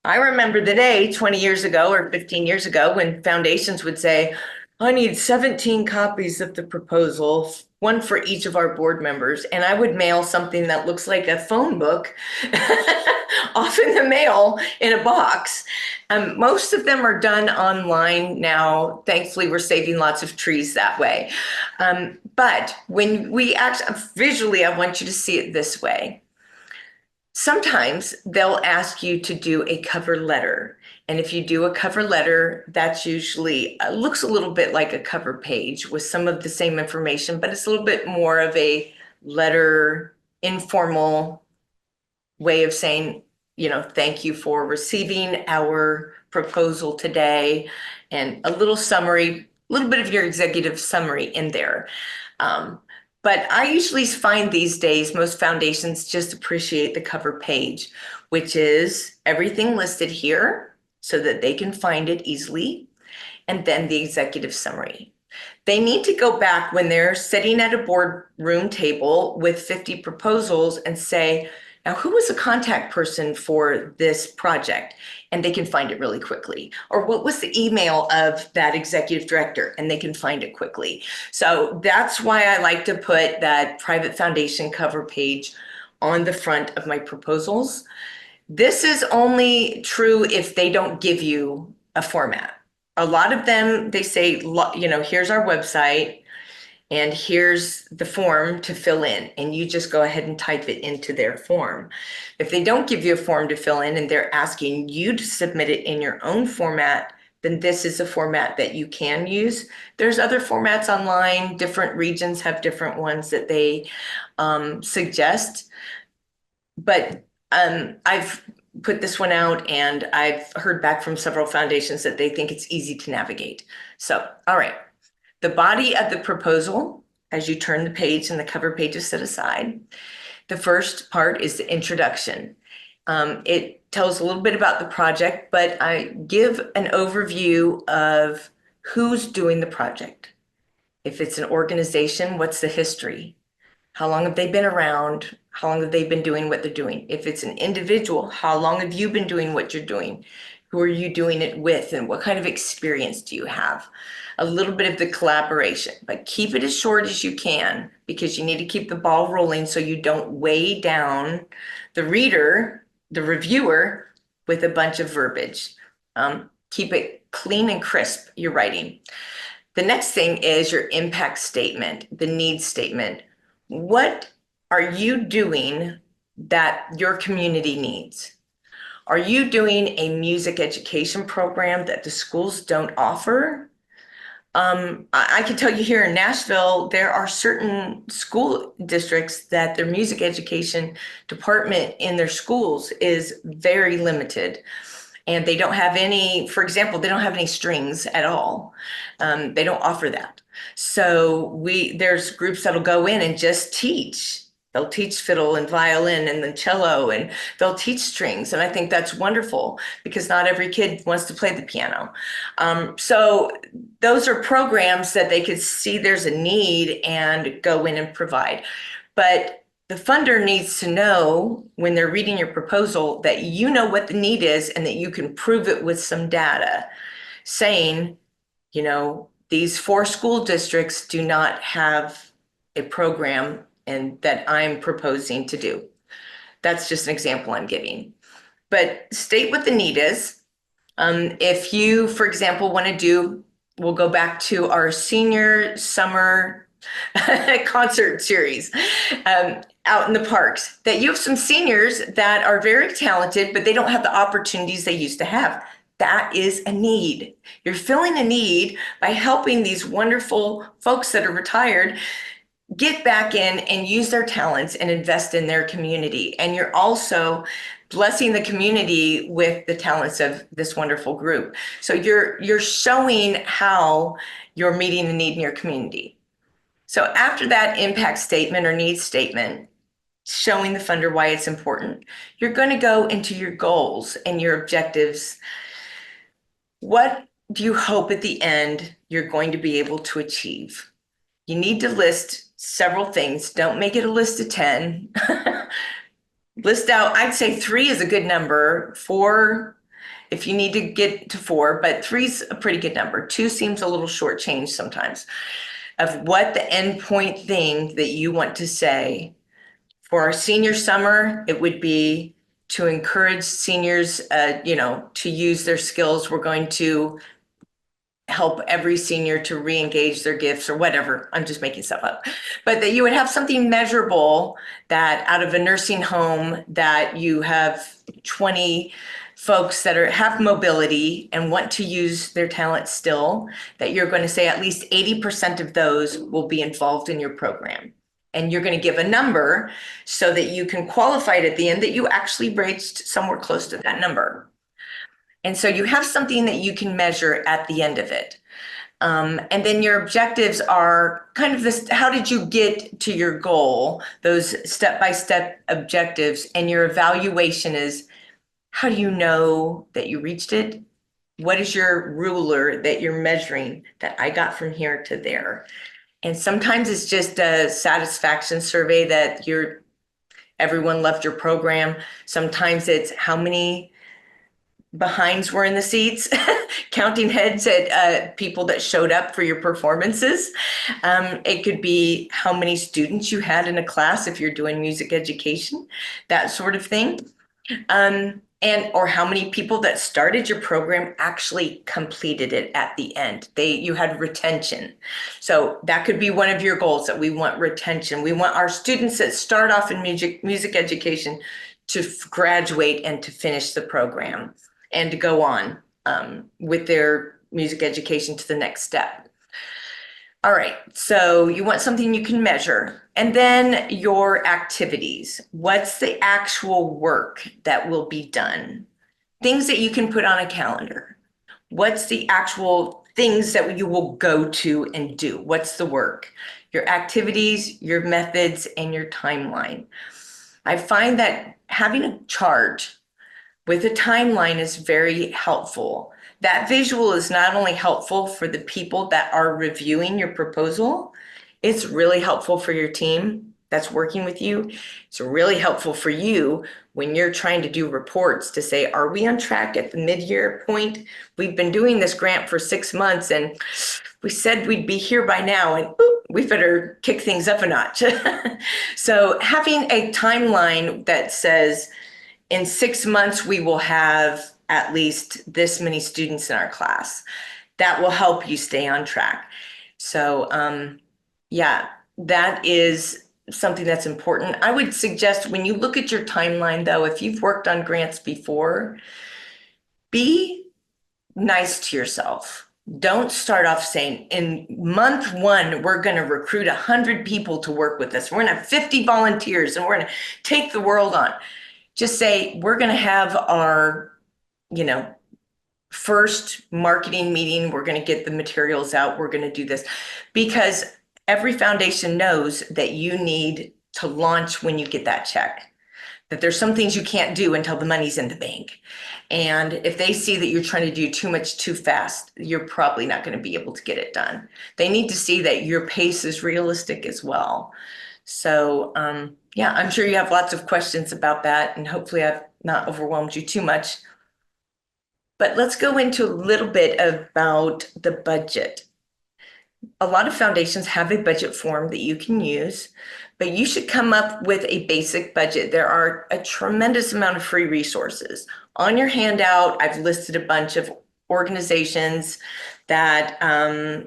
I remember the day 20 years ago or 15 years ago when foundations would say, I need 17 copies of the proposal, one for each of our board members. And I would mail something that looks like a phone book off in the mail in a box. Most of them are done online now. Thankfully, we're saving lots of trees that way. But when we actually, visually, I want you to see it this way. Sometimes they'll ask you to do a cover letter. And if you do a cover letter, that's usually looks a little bit like a cover page with some of the same information, but it's a little bit more of a letter, informal way of saying, thank you for receiving our proposal today, and a little summary, a little bit of your executive summary in there. But I usually find these days, most foundations just appreciate the cover page, which is everything listed here so that they can find it easily, and then the executive summary. They need to go back when they're sitting at a boardroom table with 50 proposals and say, now, who was the contact person for this project? And they can find it really quickly. Or what was the email of that executive director? And they can find it quickly. So that's why I like to put that private foundation cover page on the front of my proposals. This is only true if they don't give you a format. A lot of them, they say, here's our website, and here's the form to fill in, and you just go ahead and type it into their form. If they don't give you a form to fill in and they're asking you to submit it in your own format, then this is a format that you can use. There's other formats online. Different regions have different ones that they suggest. But I've put this one out, and I've heard back from several foundations that they think it's easy to navigate. So, all right. The body of the proposal, as you turn the page and the cover page is set aside, the first part is the introduction. It tells a little bit about the project, but I give an overview of who's doing the project. If it's an organization, what's the history? How long have they been around? How long have they been doing what they're doing? If it's an individual, how long have you been doing what you're doing? Who are you doing it with, and what kind of experience do you have? A little bit of the collaboration, but keep it as short as you can, because you need to keep the ball rolling so you don't weigh down the reader, the reviewer, with a bunch of verbiage. Keep it clean and crisp, your writing. The next thing is your impact statement, the needs statement. What are you doing that your community needs? Are you doing a music education program that the schools don't offer? I can tell you here in Nashville, there are certain school districts that their music education department in their schools is very limited. And they don't have any, for example, they don't have any strings at all. They don't offer that. So there's groups that'll go in and just teach They'll teach fiddle and violin and then cello, and they'll teach strings. And I think that's wonderful because not every kid wants to play the piano. So those are programs that they could see there's a need and go in and provide. But the funder needs to know when they're reading your proposal that you know what the need is and that you can prove it with some data saying, you know, these 4 school districts do not have a program and that I'm proposing to do. That's just an example I'm giving. But state what the need is. If you, for example, want to do, we'll go back to our senior summer concert series out in the parks, that you have some seniors that are very talented, but they don't have the opportunities they used to have. That is a need. You're filling a need by helping these wonderful folks that are retired get back in and use their talents and invest in their community. And you're also blessing the community with the talents of this wonderful group. So you're showing how you're meeting the need in your community. So after that impact statement or need statement, showing the funder why it's important, you're going to go into your goals and your objectives. What do you hope at the end you're going to be able to achieve? You need to list several things. Don't make it a list of 10. List out, I'd say 3 is a good number. 4, if you need to get to 4, but 3 is a pretty good number. 2 seems a little shortchanged sometimes, of what the endpoint thing that you want to say. For our senior summer, it would be to encourage seniors, to use their skills. We're going to help every senior to re-engage their gifts or whatever. I'm just making stuff up. But that you would have something measurable, that out of a nursing home that you have 20 folks that have mobility and want to use their talent still, that you're going to say at least 80% of those will be involved in your program. And you're going to give a number so that you can qualify it at the end that you actually reached somewhere close to that number. And so you have something that you can measure at the end of it. And then your objectives are kind of this, how did you get to your goal, those step-by-step objectives, and your evaluation is, how do you know that you reached it? What is your ruler that you're measuring that I got from here to there? And sometimes it's just a satisfaction survey that everyone loved your program. Sometimes it's how many behinds were in the seats, counting heads at people that showed up for your performances. It could be how many students you had in a class if you're doing music education, that sort of thing. Or how many people that started your program actually completed it at the end. You had retention. So that could be one of your goals, that we want retention. We want our students that start off in music education to graduate and to finish the program and to go on with their music education to the next step. All right, so you want something you can measure. And then your activities. What's the actual work that will be done? Things that you can put on a calendar. What's the actual things that you will go to and do? What's the work? Your activities, your methods, and your timeline. I find that having a chart with a timeline is very helpful. That visual is not only helpful for the people that are reviewing your proposal, it's really helpful for your team that's working with you. It's really helpful for you when you're trying to do reports to say, are we on track at the mid-year point? We've been doing this grant for 6 months and we said we'd be here by now, and we better kick things up a notch. So having a timeline that says, in 6 months, we will have at least this many students in our class. That will help you stay on track. So yeah, that is something that's important. I would suggest when you look at your timeline, though, if you've worked on grants before, be nice to yourself. Don't start off saying, in month 1, we're going to recruit 100 people to work with us. We're going to have 50 volunteers and we're going to take the world on. Just say, we're going to have our, first marketing meeting. We're going to get the materials out. We're going to do this, because every foundation knows that you need to launch when you get that check. That there's some things you can't do until the money's in the bank. And if they see that you're trying to do too much too fast, you're probably not going to be able to get it done. They need to see that your pace is realistic as well. So yeah, I'm sure you have lots of questions about that, and hopefully I've not overwhelmed you too much. But let's go into a little bit about the budget. A lot of foundations have a budget form that you can use, but you should come up with a basic budget. There are a tremendous amount of free resources. On your handout, I've listed a bunch of organizations that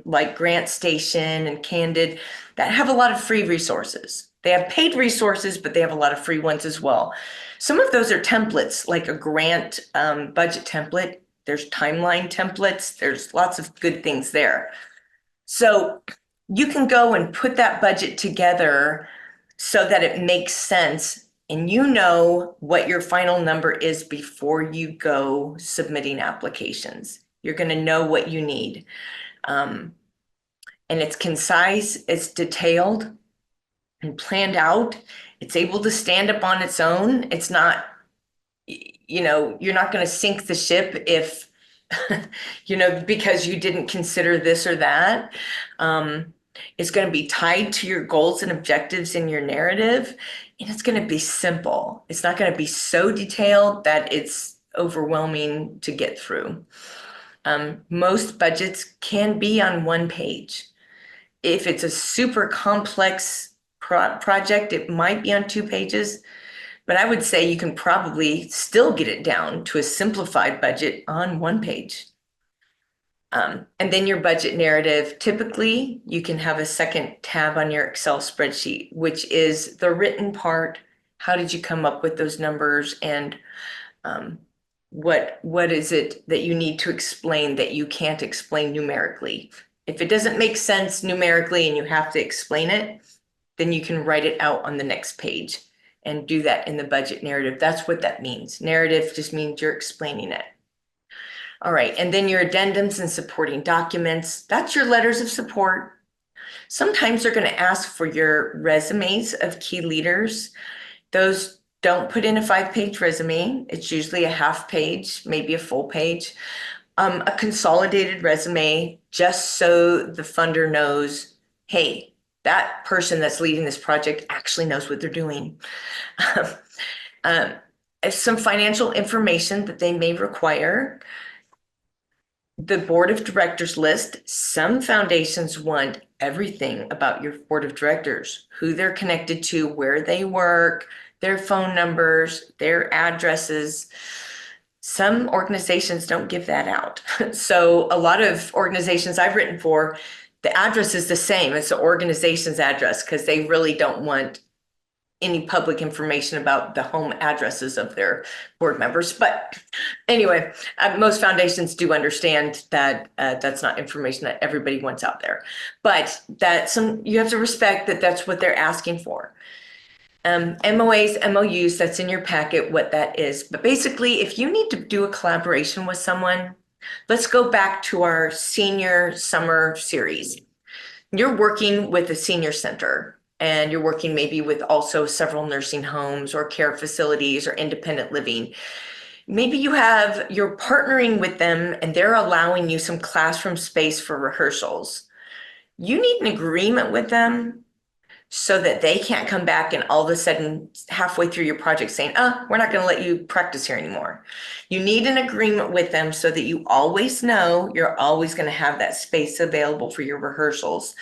like Grant Station and Candid that have a lot of free resources. They have paid resources, but they have a lot of free ones as well. Some of those are templates, like a grant budget template. There's timeline templates. There's lots of good things there. So you can go and put that budget together so that it makes sense and you know what your final number is before you go submitting applications. You're going to know what you need. And it's concise, it's detailed and planned out. It's able to stand up on its own. It's not, you know, you're not going to sink the ship if you know, because you didn't consider this or that. It's going to be tied to your goals and objectives in your narrative, and it's going to be simple. It's not going to be so detailed that it's overwhelming to get through. Most budgets can be on one page. If it's a super complex project, it might be on 2 pages. But I would say you can probably still get it down to a simplified budget on 1 page. And then your budget narrative, typically you can have a second tab on your Excel spreadsheet, which is the written part. How did you come up with those numbers? And what is it that you need to explain that you can't explain numerically? If it doesn't make sense numerically and you have to explain it, then you can write it out on the next page and do that in the budget narrative. That's what that means. Narrative just means you're explaining it. All right, and then your addendums and supporting documents. That's your letters of support. Sometimes they're going to ask for your resumes of key leaders. Those don't put in a 5-page resume. It's usually a half page, maybe a full page. A consolidated resume, just so the funder knows, hey, that person that's leading this project actually knows what they're doing. Some financial information that they may require. The board of directors list. Some foundations want everything about your board of directors, who they're connected to, where they work, their phone numbers, their addresses. Some organizations don't give that out. So a lot of organizations I've written for, the address is the same. It's the organization's address because they really don't want any public information about the home addresses of their board members. But anyway, most foundations do understand that that's not information that everybody wants out there. But you have to respect that that's what they're asking for. MOAs, MOUs, that's in your packet, what that is. But basically, if you need to do a collaboration with someone, let's go back to our senior summer series. You're working with a senior center, and you're working maybe with also several nursing homes or care facilities or independent living. Maybe you're partnering with them and they're allowing you some classroom space for rehearsals. You need an agreement with them so that they can't come back and all of a sudden halfway through your project saying, we're not going to let you practice here anymore. You need an agreement with them so that you always know you're always going to have that space available for your rehearsals.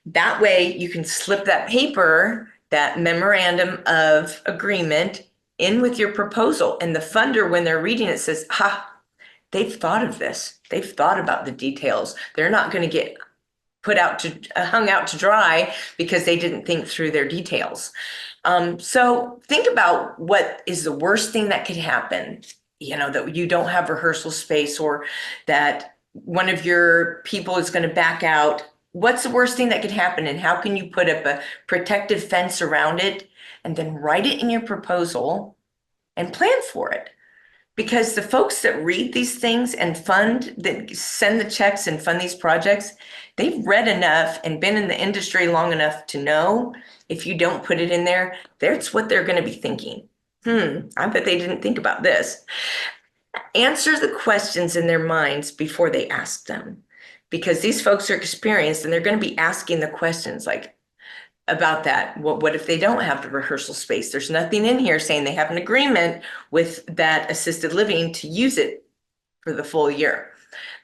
That way you can slip that paper, that memorandum of agreement, in with your proposal. And the funder, when they're reading it, says, they've thought of this. They've thought about the details. They're not going to get hung out to dry because they didn't think through their details. So think about what is the worst thing that could happen, that you don't have rehearsal space or that one of your people is going to back out. What's the worst thing that could happen, and how can you put up a protective fence around it and then write it in your proposal and plan for it? because the folks that read these things and that send the checks and fund these projects, they've read enough and been in the industry long enough to know if you don't put it in there, that's what they're going to be thinking. I bet they didn't think about this. Answer the questions in their minds before they ask them, because these folks are experienced and they're going to be asking the questions like, about that. What if they don't have the rehearsal space? There's nothing in here saying they have an agreement with that assisted living to use it for the full year.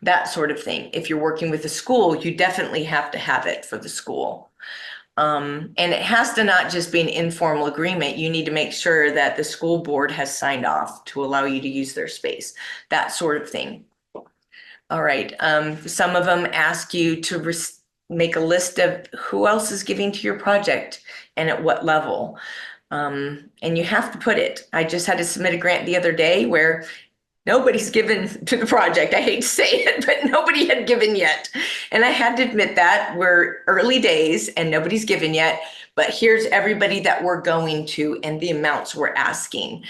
That sort of thing. If you're working with a school, you definitely have to have it for the school. And it has to not just be an informal agreement. You need to make sure that the school board has signed off to allow you to use their space, that sort of thing. All right. Some of them ask you to make a list of who else is giving to your project and at what level. And you have to put it. I just had to submit a grant the other day where nobody's given to the project. I hate to say it, but nobody had given yet. And I had to admit that we're early days and nobody's given yet, but here's everybody that we're going to and the amounts we're asking.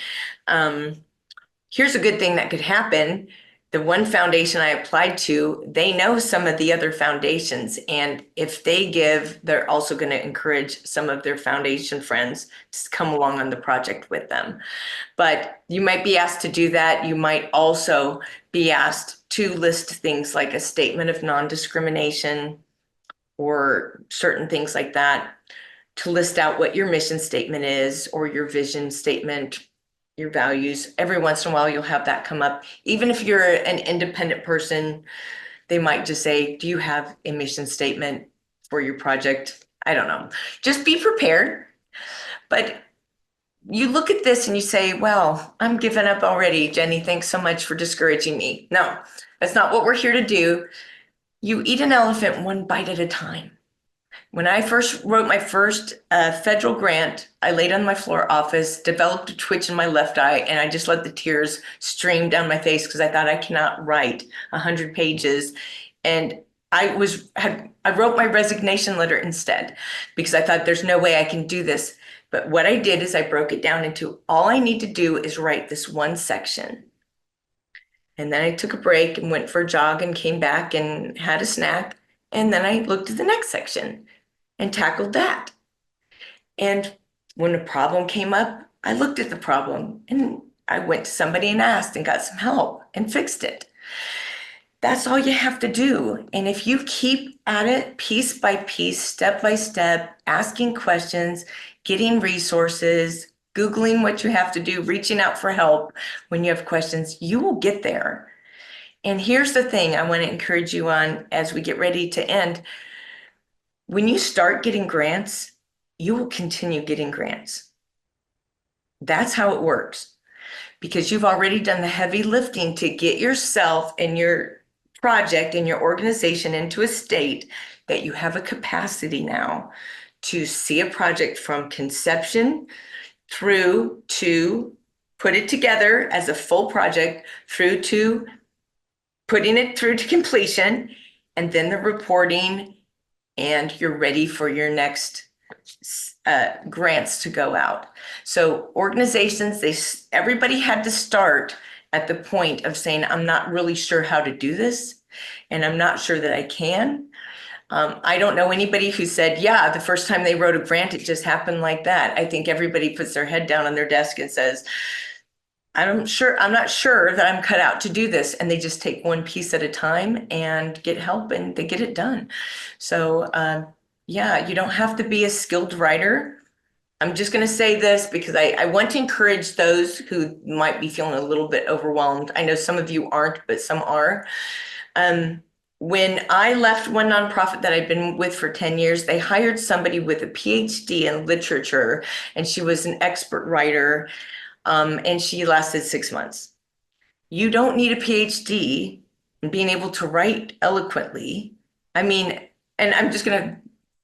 Here's a good thing that could happen. The one foundation I applied to, they know some of the other foundations. And if they give, they're also going to encourage some of their foundation friends to come along on the project with them. But you might be asked to do that. You might also be asked to list things like a statement of non-discrimination or certain things like that, to list out what your mission statement is or your vision statement, your values. Every once in a while, you'll have that come up. Even if you're an independent person, they might just say, do you have a mission statement for your project? I don't know. Just be prepared. But you look at this and you say, well, I'm giving up already. Jenny, thanks so much for discouraging me. No, that's not what we're here to do. You eat an elephant one bite at a time. When I first wrote my first federal grant, I laid on my floor office, developed a twitch in my left eye, and I just let the tears stream down my face because I thought I cannot write 100 pages. And I wrote my resignation letter instead because I thought there's no way I can do this. But what I did is I broke it down into all I need to do is write this one section. And then I took a break and went for a jog and came back and had a snack. And then I looked at the next section and tackled that. And when a problem came up, I looked at the problem and I went to somebody and asked and got some help and fixed it. That's all you have to do. And if you keep at it piece by piece, step by step, asking questions, getting resources, Googling what you have to do, reaching out for help when you have questions, you will get there. And here's the thing I want to encourage you on as we get ready to end. When you start getting grants, you will continue getting grants. That's how it works, because you've already done the heavy lifting to get yourself and your project and your organization into a state that you have a capacity now to see a project from conception through to put it together as a full project, through to putting it through to completion, and then the reporting, and you're ready for your next grants to go out. So organizations, everybody had to start at the point of saying, I'm not really sure how to do this, and I'm not sure that I can. I don't know anybody who said, yeah, the first time they wrote a grant, it just happened like that. I think everybody puts their head down on their desk and says, I'm not sure that I'm cut out to do this. And they just take one piece at a time and get help and they get it done. So yeah, you don't have to be a skilled writer. I'm just going to say this because I want to encourage those who might be feeling a little bit overwhelmed. I know some of you aren't, but some are. When I left one nonprofit that I'd been with for 10 years, they hired somebody with a PhD in literature, and she was an expert writer, and she lasted 6 months. You don't need a PhD in being able to write eloquently. I mean, and I'm just going to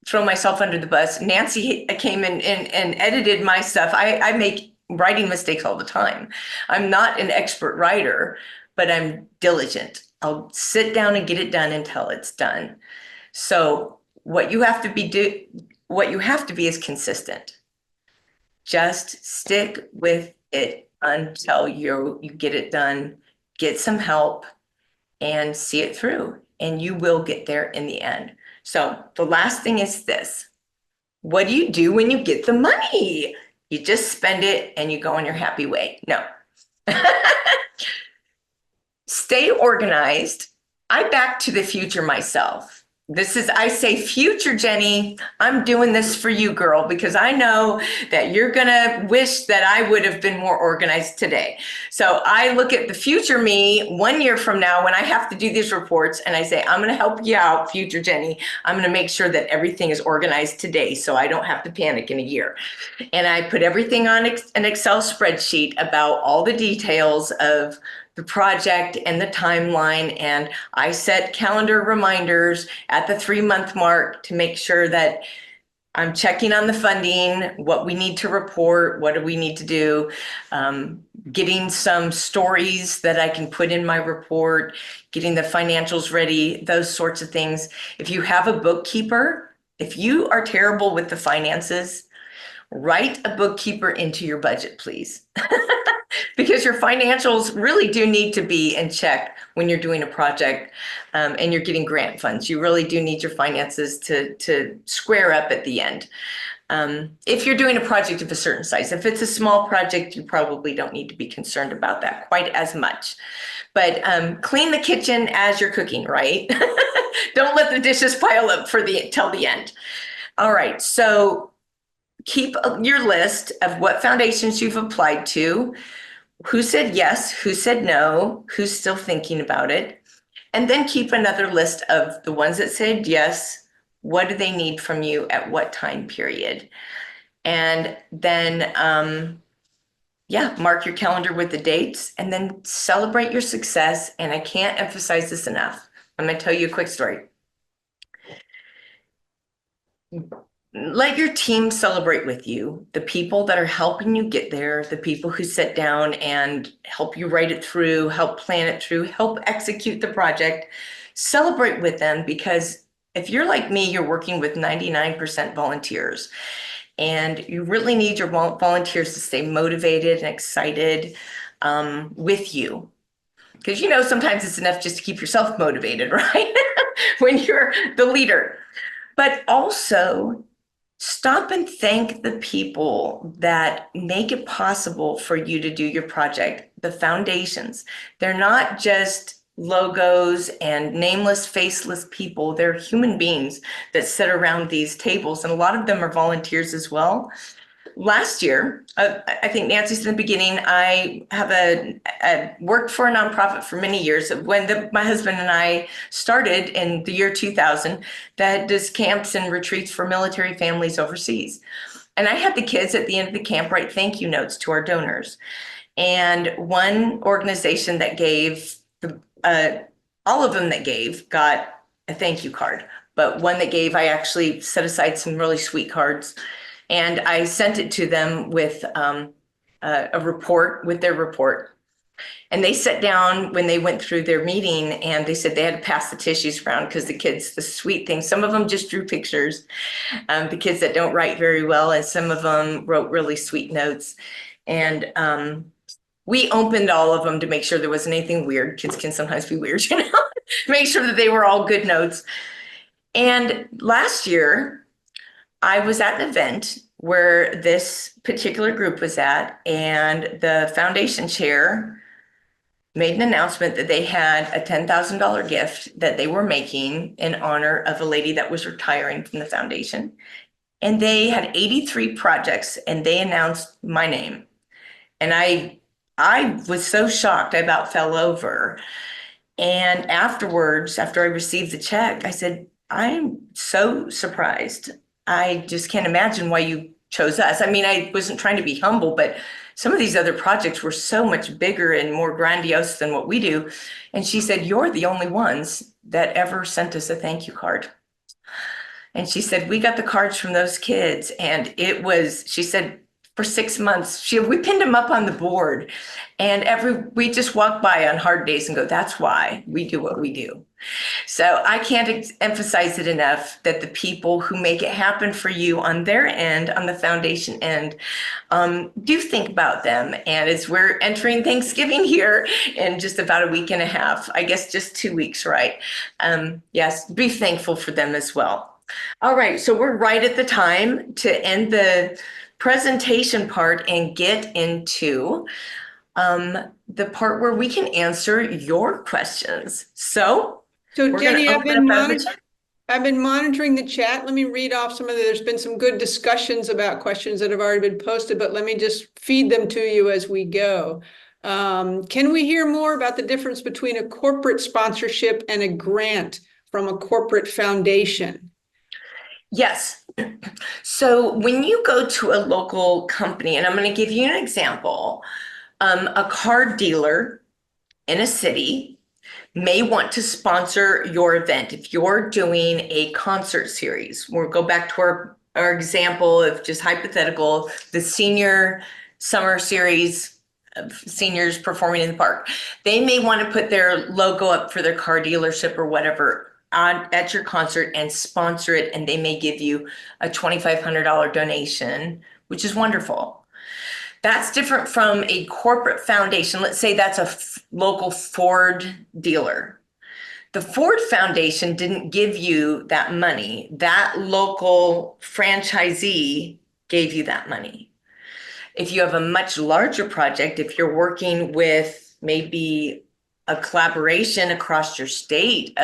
throw myself under the bus. Nancy came in and edited my stuff. I make writing mistakes all the time. I'm not an expert writer, but I'm diligent. I'll sit down and get it done until it's done. So what you have to be is consistent. Just stick with it. until you get it done, get some help, and see it through. And you will get there in the end. So the last thing is this. What do you do when you get the money? You just spend it and you go on your happy way. No. Stay organized. I back to the future myself. I say, future Jenny, I'm doing this for you, girl, because I know that you're going to wish that I would have been more organized today. So I look at the future me 1 year from now when I have to do these reports and I say, I'm going to help you out, future Jenny. I'm going to make sure that everything is organized today so I don't have to panic in a year. And I put everything on an Excel spreadsheet about all the details of the project and the timeline. And I set calendar reminders at the 3-month mark to make sure that I'm checking on the funding, what we need to report, what do we need to do, getting some stories that I can put in my report, getting the financials ready, those sorts of things. If you have a bookkeeper, if you are terrible with the finances, write a bookkeeper into your budget, please. Because your financials really do need to be in check when you're doing a project and you're getting grant funds. You really do need your finances to square up at the end. If you're doing a project of a certain size, if it's a small project, you probably don't need to be concerned about that quite as much. But clean the kitchen as you're cooking, right? Don't let the dishes pile up till the end. All right, so keep your list of what foundations you've applied to, who said yes, who said no, who's still thinking about it, and then keep another list of the ones that said yes, what do they need from you at what time period? And then, mark your calendar with the dates and then celebrate your success. And I can't emphasize this enough. I'm going to tell you a quick story. Let your team celebrate with you, the people that are helping you get there, the people who sit down and help you write it through, help plan it through, help execute the project. Celebrate with them, because if you're like me, you're working with 99% volunteers, and you really need your volunteers to stay motivated and excited with you. Because sometimes it's enough just to keep yourself motivated, right? When you're the leader. But also, stop and thank the people that make it possible for you to do your project, the foundations. They're not just logos and nameless, faceless people. They're human beings that sit around these tables, and a lot of them are volunteers as well. Last year, I think Nancy said in the beginning, I have worked for a nonprofit for many years. When my husband and I started in the year 2000, that does camps and retreats for military families overseas. And I had the kids at the end of the camp write thank you notes to our donors. And one organization that gave, all of them that gave got a thank you card. But one that gave, I actually set aside some really sweet cards. And I sent it to them with a report, with their report. And they sat down when they went through their meeting, and they said they had to pass the tissues around because the kids, the sweet things, some of them just drew pictures, the kids that don't write very well, and some of them wrote really sweet notes. And we opened all of them to make sure there wasn't anything weird. Kids can sometimes be weird, make sure that they were all good notes. And last year, I was at an event where this particular group was at, and the foundation chair made an announcement that they had a $10,000 gift that they were making in honor of a lady that was retiring from the foundation. And they had 83 projects, and they announced my name. And I was so shocked, I about fell over. And afterwards, after I received the check, I said, I'm so surprised. I just can't imagine why you chose us. I mean, I wasn't trying to be humble, but some of these other projects were so much bigger and more grandiose than what we do. And she said, you're the only ones that ever sent us a thank you card. And she said, we got the cards from those kids. And she said, for 6 months, we pinned them up on the board. And we just walk by on hard days and go, that's why we do what we do. So I can't emphasize it enough that the people who make it happen for you on their end, on the foundation end, do think about them. And as we're entering Thanksgiving here in just about a week and a half, I guess just 2 weeks, right? Yes, be thankful for them as well. All right, so we're right at the time to end the presentation part and get into the part where we can answer your questions. So we're Jenny, going to open up our I've been monitoring the chat. Let me read off some of there's been some good discussions about questions that have already been posted, but let me just feed them to you as we go. Can we hear more about the difference between a corporate sponsorship and a grant from a corporate foundation? Yes. So when you go to a local company, and I'm going to give you an example, a car dealer in a city may want to sponsor your event. If you're doing a concert series, we'll go back to our example of just hypothetical, the senior summer series of seniors performing in the park. They may want to put their logo up for their car dealership or whatever at your concert and sponsor it, and they may give you a $2,500 donation, which is wonderful. That's different from a corporate foundation. Let's say that's a local Ford dealer. The Ford Foundation didn't give you that money. That local franchisee gave you that money. If you have a much larger project, if you're working with maybe a collaboration across your state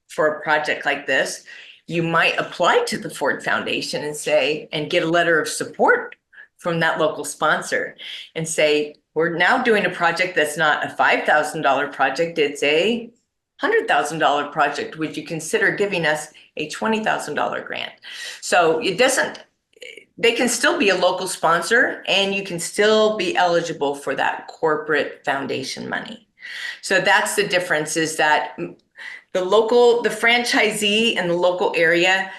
for a project like this, you might apply to the Ford Foundation and get a letter of support from that local sponsor and say, we're now doing a project that's not a $5,000 project, it's a $100,000 project. Would you consider giving us a $20,000 grant? So they can still be a local sponsor and you can still be eligible for that corporate foundation money. So that's the difference, is that the franchisee in the local area,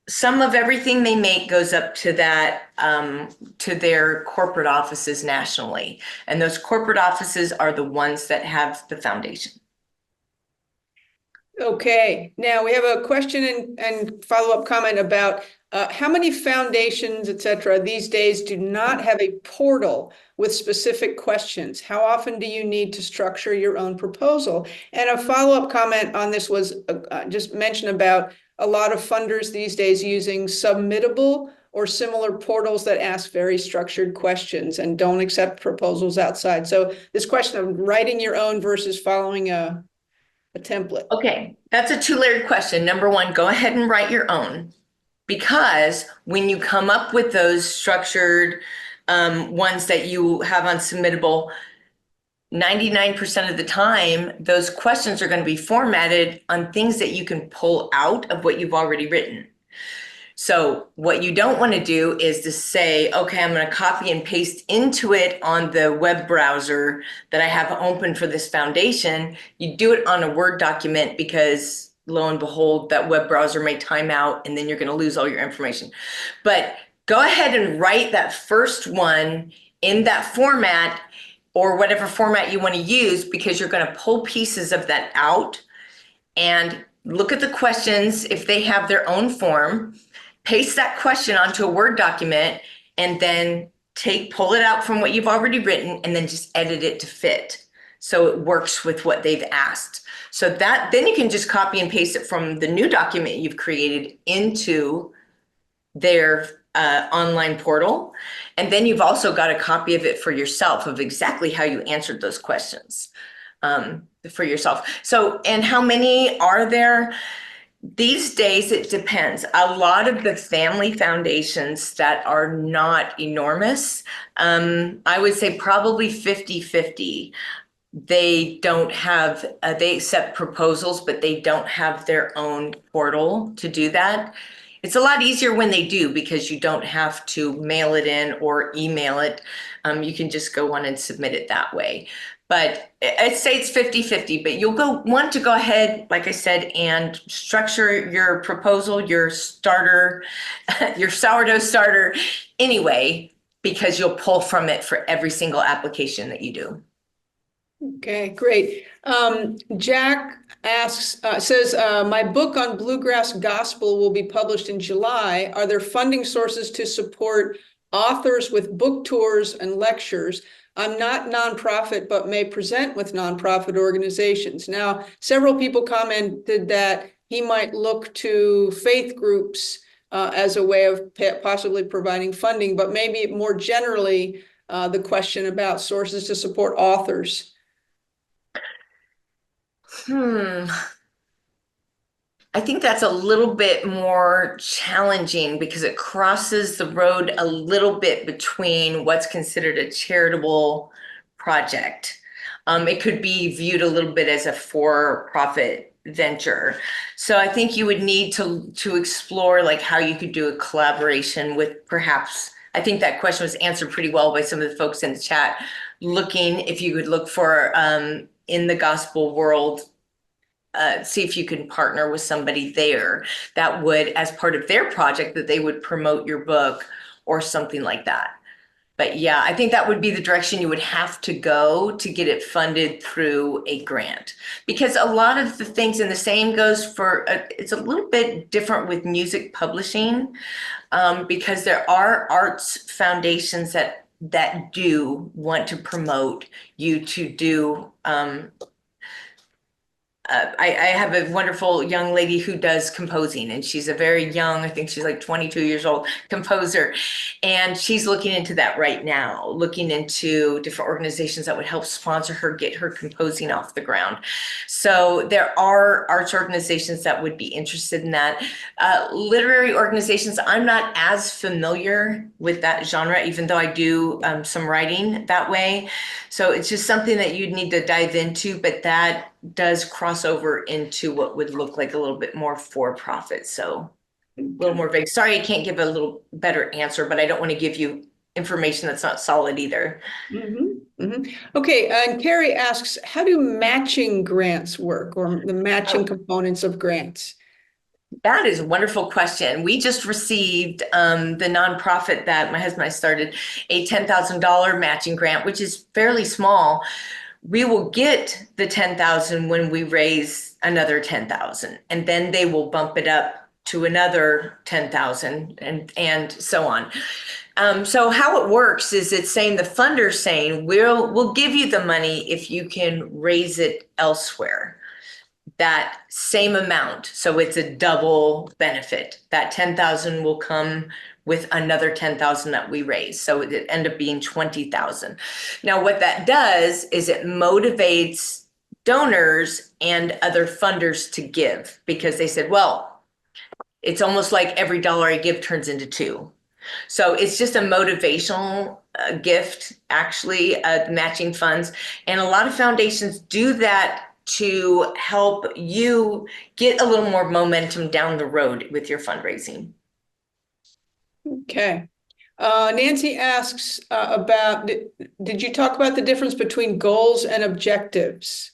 some of everything they make goes up to to their corporate offices nationally. And those corporate offices are the ones that have the foundation. Okay, now we have a question and follow-up comment about how many foundations, et cetera, these days do not have a portal with specific questions. How often do you need to structure your own proposal? And a follow-up comment on this was just mentioned about a lot of funders these days using submittable or similar portals that ask very structured questions and don't accept proposals outside. So this question of writing your own versus following a template. Okay, that's a two-layered question. Number one, go ahead and write your own, because when you come up with those structured ones that you have on submittable, 99% of the time, those questions are going to be formatted on things that you can pull out of what you've already written. So what you don't want to do is to say, okay, I'm going to copy and paste into it on the web browser that I have open for this foundation. You do it on a Word document because lo and behold, that web browser may time out and then you're going to lose all your information. But go ahead and write that first one in that format or whatever format you want to use, because you're going to pull pieces of that out and look at the questions if they have their own form. Paste that question onto a Word document and then pull it out from what you've already written and then just edit it to fit so it works with what they've asked. So then you can just copy and paste it from the new document you've created into their online portal. And then you've also got a copy of it for yourself of exactly how you answered those questions for yourself. So, and how many are there? These days, it depends. A lot of the family foundations that are not enormous, I would say probably 50-50. They don't have, they accept proposals, but they don't have their own portal to do that. It's a lot easier when they do, because you don't have to mail it in or email it. You can just go on and submit it that way. But I'd say it's 50-50, but you'll want to go ahead, like I said, and structure your proposal, your starter, your sourdough starter anyway, because you'll pull from it for every single application that you do. Okay, great. Jack asks, says, my book on bluegrass gospel will be published in July. Are there funding sources to support authors with book tours and lectures? I'm not nonprofit, but may present with nonprofit organizations. Now, several people commented that he might look to faith groups as a way of possibly providing funding, but maybe more generally, the question about sources to support authors. I think that's a little bit more challenging because it crosses the road a little bit between what's considered a charitable project. It could be viewed a little bit as a for-profit venture. So I think you would need to explore like how you could do a collaboration with perhaps, I think that question was answered pretty well by some of the folks in the chat, looking if you could look for in the gospel world, see if you can partner with somebody there that would, as part of their project, that they would promote your book or something like that. But yeah, I think that would be the direction you would have to go to get it funded through a grant. Because a lot of the things, and the same goes for, it's a little bit different with music publishing, because there are arts foundations that do want to promote you to do I have a wonderful young lady who does composing, and she's a very young, I think she's like 22 years old, composer. And she's looking into that right now, looking into different organizations that would help sponsor her, get her composing off the ground. So there are arts organizations that would be interested in that. Literary organizations, I'm not as familiar with that genre, even though I do some writing that way. So it's just something that you'd need to dive into, but that does cross over into what would look like a little bit more for profit. So a little more vague. Sorry, I can't give a little better answer, but I don't want to give you information that's not solid either. Okay, and Carrie asks, how do matching grants work, or the matching components of grants? That is a wonderful question. We just received the nonprofit that my husband and I started a $10,000 matching grant, which is fairly small. We will get the 10,000 when we raise another 10,000, and then they will bump it up to another 10,000 and so on. So how it works is it's saying the funder's saying we'll give you the money if you can raise it elsewhere. That same amount. So it's a double benefit. That 10,000 will come with another 10,000 that we raise. So it end up being 20,000. Now, what that does is it motivates donors and other funders to give, because they said, well, it's almost like every dollar I give turns into two. So it's just a motivational gift, actually, matching funds. And a lot of foundations do that to help you get a little more momentum down the road with your fundraising. Okay. Nancy asks about, did you talk about the difference between goals and objectives?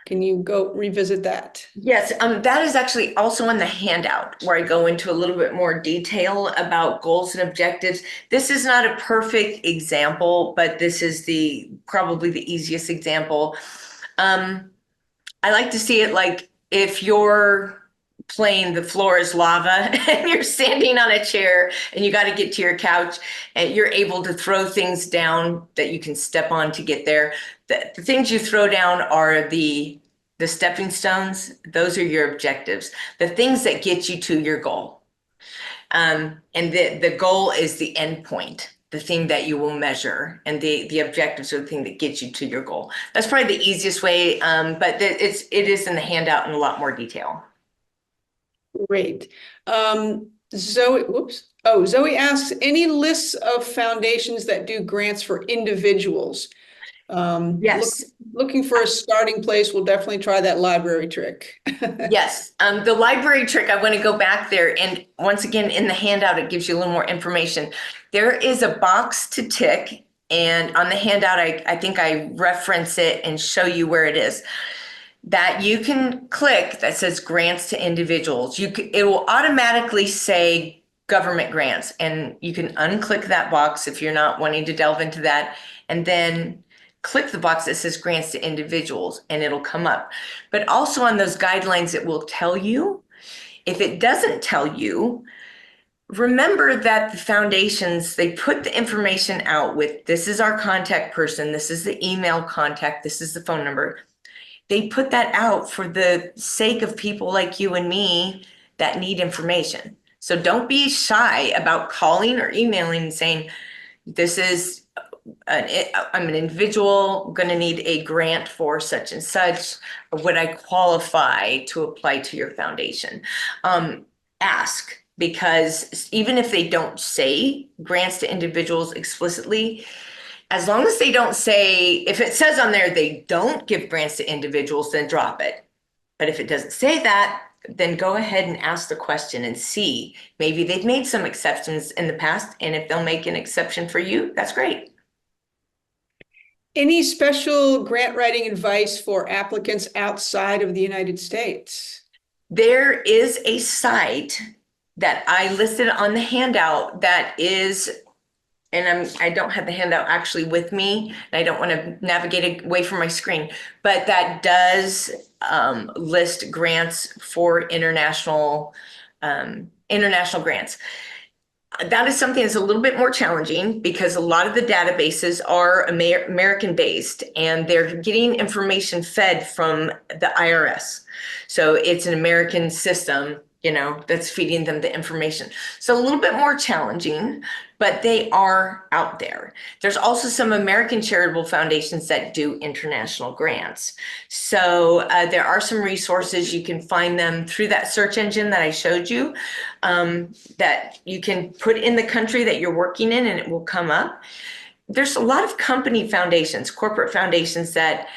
Can you go revisit that? Yes, that is actually also in the handout where I go into a little bit more detail about goals and objectives. This is not a perfect example, but this is probably the easiest example. I like to see it like if you're playing The Floor is Lava and you're standing on a chair and you got to get to your couch and you're able to throw things down that you can step on to get there. The things you throw down are the stepping stones. Those are your objectives, the things that get you to your goal. And the goal is the end point, the thing that you will measure, and the objectives are the thing that gets you to your goal. That's probably the easiest way, but it is in the handout in a lot more detail. Great. Zoe asks, any lists of foundations that do grants for individuals? Yes. Looking for a starting place, we'll definitely try that library trick. Yes, the library trick, I want to go back there. And once again, in the handout, it gives you a little more information. There is a box to tick. And on the handout, I think I reference it and show you where it is. That you can click that says grants to individuals. It will automatically say government grants. And you can unclick that box if you're not wanting to delve into that. And then click the box that says grants to individuals and it'll come up. But also on those guidelines, it will tell you. If it doesn't tell you, remember that the foundations, they put the information out with, this is our contact person, this is the email contact, this is the phone number. They put that out for the sake of people like you and me that need information. So don't be shy about calling or emailing and saying, this is I'm an individual going to need a grant for such and such. Would I qualify to apply to your foundation? Ask, because even if they don't say grants to individuals explicitly, as long as they don't say, if it says on there they don't give grants to individuals, then drop it. But if it doesn't say that, then go ahead and ask the question and see. Maybe they've made some exceptions in the past, and if they'll make an exception for you, that's great. Any special grant writing advice for applicants outside of the United States? There is a site that I listed on the handout that is, and I don't have the handout actually with me, and I don't want to navigate away from my screen, but that does list grants for international grants. That is something that's a little bit more challenging because a lot of the databases are American based and they're getting information fed from the IRS. So it's an American system, that's feeding them the information. So a little bit more challenging, but they are out there. There's also some American charitable foundations that do international grants. So there are some resources. You can find them through that search engine that I showed you, that you can put in the country that you're working in and it will come up. There's a lot of company foundations, corporate foundations that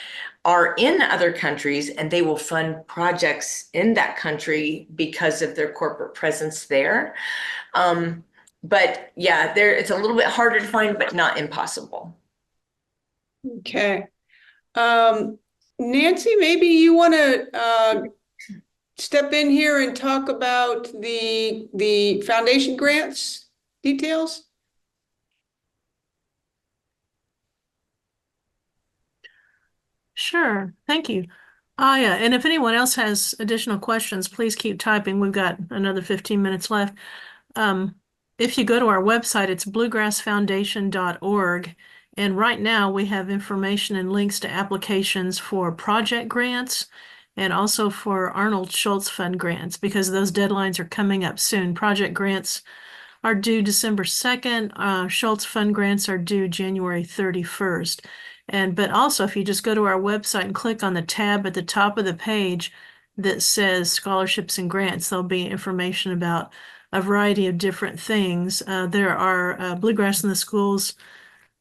are in other countries and they will fund projects in that country because of their corporate presence there. But yeah, it's a little bit harder to find, but not impossible. Okay. Nancy, maybe you want to step in here and talk about the foundation grants details? Sure, thank you. Yeah, and if anyone else has additional questions, please keep typing. We've got another 15 minutes left. If you go to our website, it's bluegrassfoundation.org. And right now we have information and links to applications for project grants and also for Arnold Schultz Fund grants because those deadlines are coming up soon. Project grants are due December 2nd. Schultz Fund grants are due January 31st. But also if you just go to our website and click on the tab at the top of the page that says scholarships and grants, there'll be information about a variety of different things. There are Bluegrass in the Schools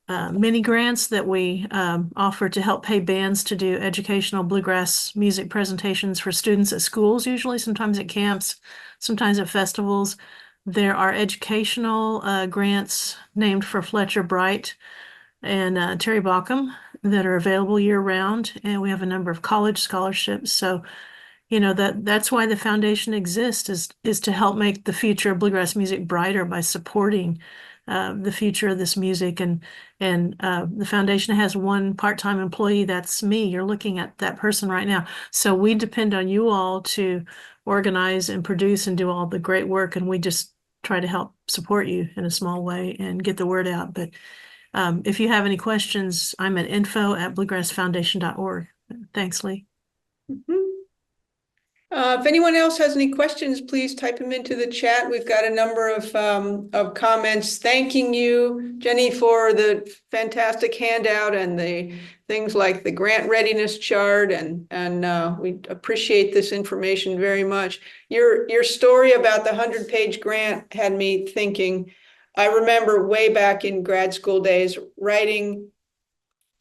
mini grants that we offer to help pay bands to do educational bluegrass music presentations for students at schools, usually, sometimes at camps, sometimes at festivals. There are educational grants named for Fletcher Bright and Terry Baucom that are available year round. And we have a number of college scholarships. So, that's why the foundation exists is to help make the future of bluegrass music brighter by supporting the future of this music. And the foundation has one part-time employee. That's me. You're looking at that person right now. So we depend on you all to organize and produce and do all the great work. And we just try to help support you in a small way and get the word out. But if you have any questions, I'm at info@bluegrassfoundation.org. Thanks, Lee. Mm-hmm. If anyone else has any questions, please type them into the chat. We've got a number of comments thanking you, Jenny, for the fantastic handout and the things like the grant readiness chart, and we appreciate this information very much. Your story about the 100-page grant had me thinking. I remember way back in grad school days writing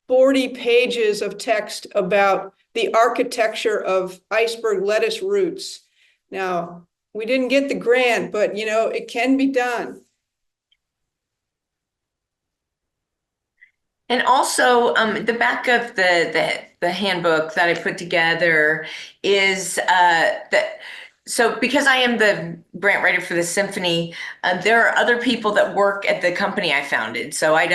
40 pages of text about the architecture of iceberg lettuce roots. Now, we didn't get the grant, but it can be done. And also, the back of the handbook that I put together is that So because I am the grant writer for the symphony, there are other people that work at the company I founded. So I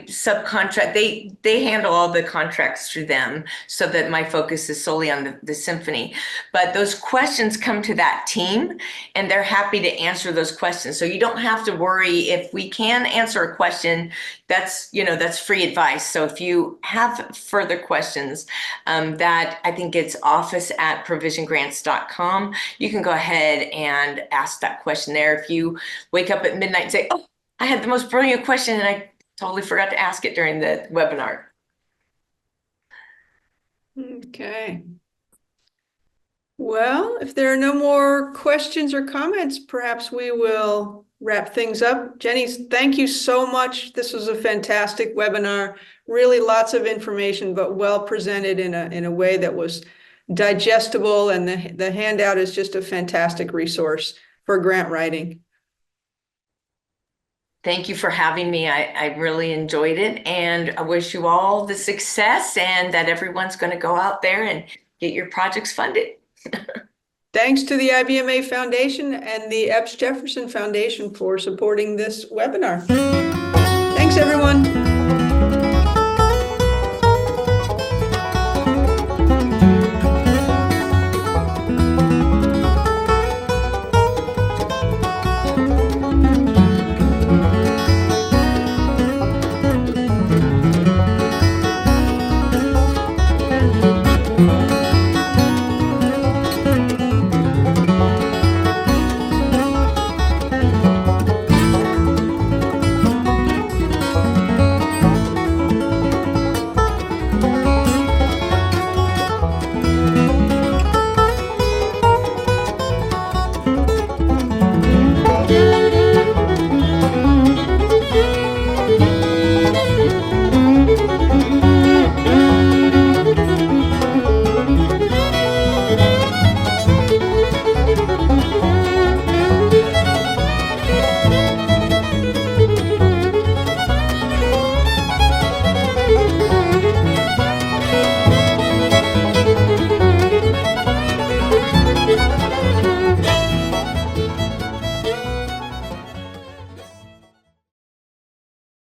subcontract, they handle all the contracts through them so that my focus is solely on the symphony. But those questions come to that team and they're happy to answer those questions. So you don't have to worry if we can answer a question, that's free advice. So if you have further questions, that I think it's office@provisiongrants.com. You can go ahead and ask that question there. If you wake up at midnight and say, oh, I had the most brilliant question and I totally forgot to ask it during the webinar. Okay. Well, if there are no more questions or comments, perhaps we will wrap things up. Jenny, thank you so much. This was a fantastic webinar. Really lots of information, but well presented in a way that was digestible, and the handout is just a fantastic resource for grant writing. Thank you for having me. I really enjoyed it, and I wish you all the success and that everyone's going to go out there and get your projects funded. Thanks to the IBMA Foundation and the Epps Jefferson Foundation for supporting this webinar. Thanks, everyone.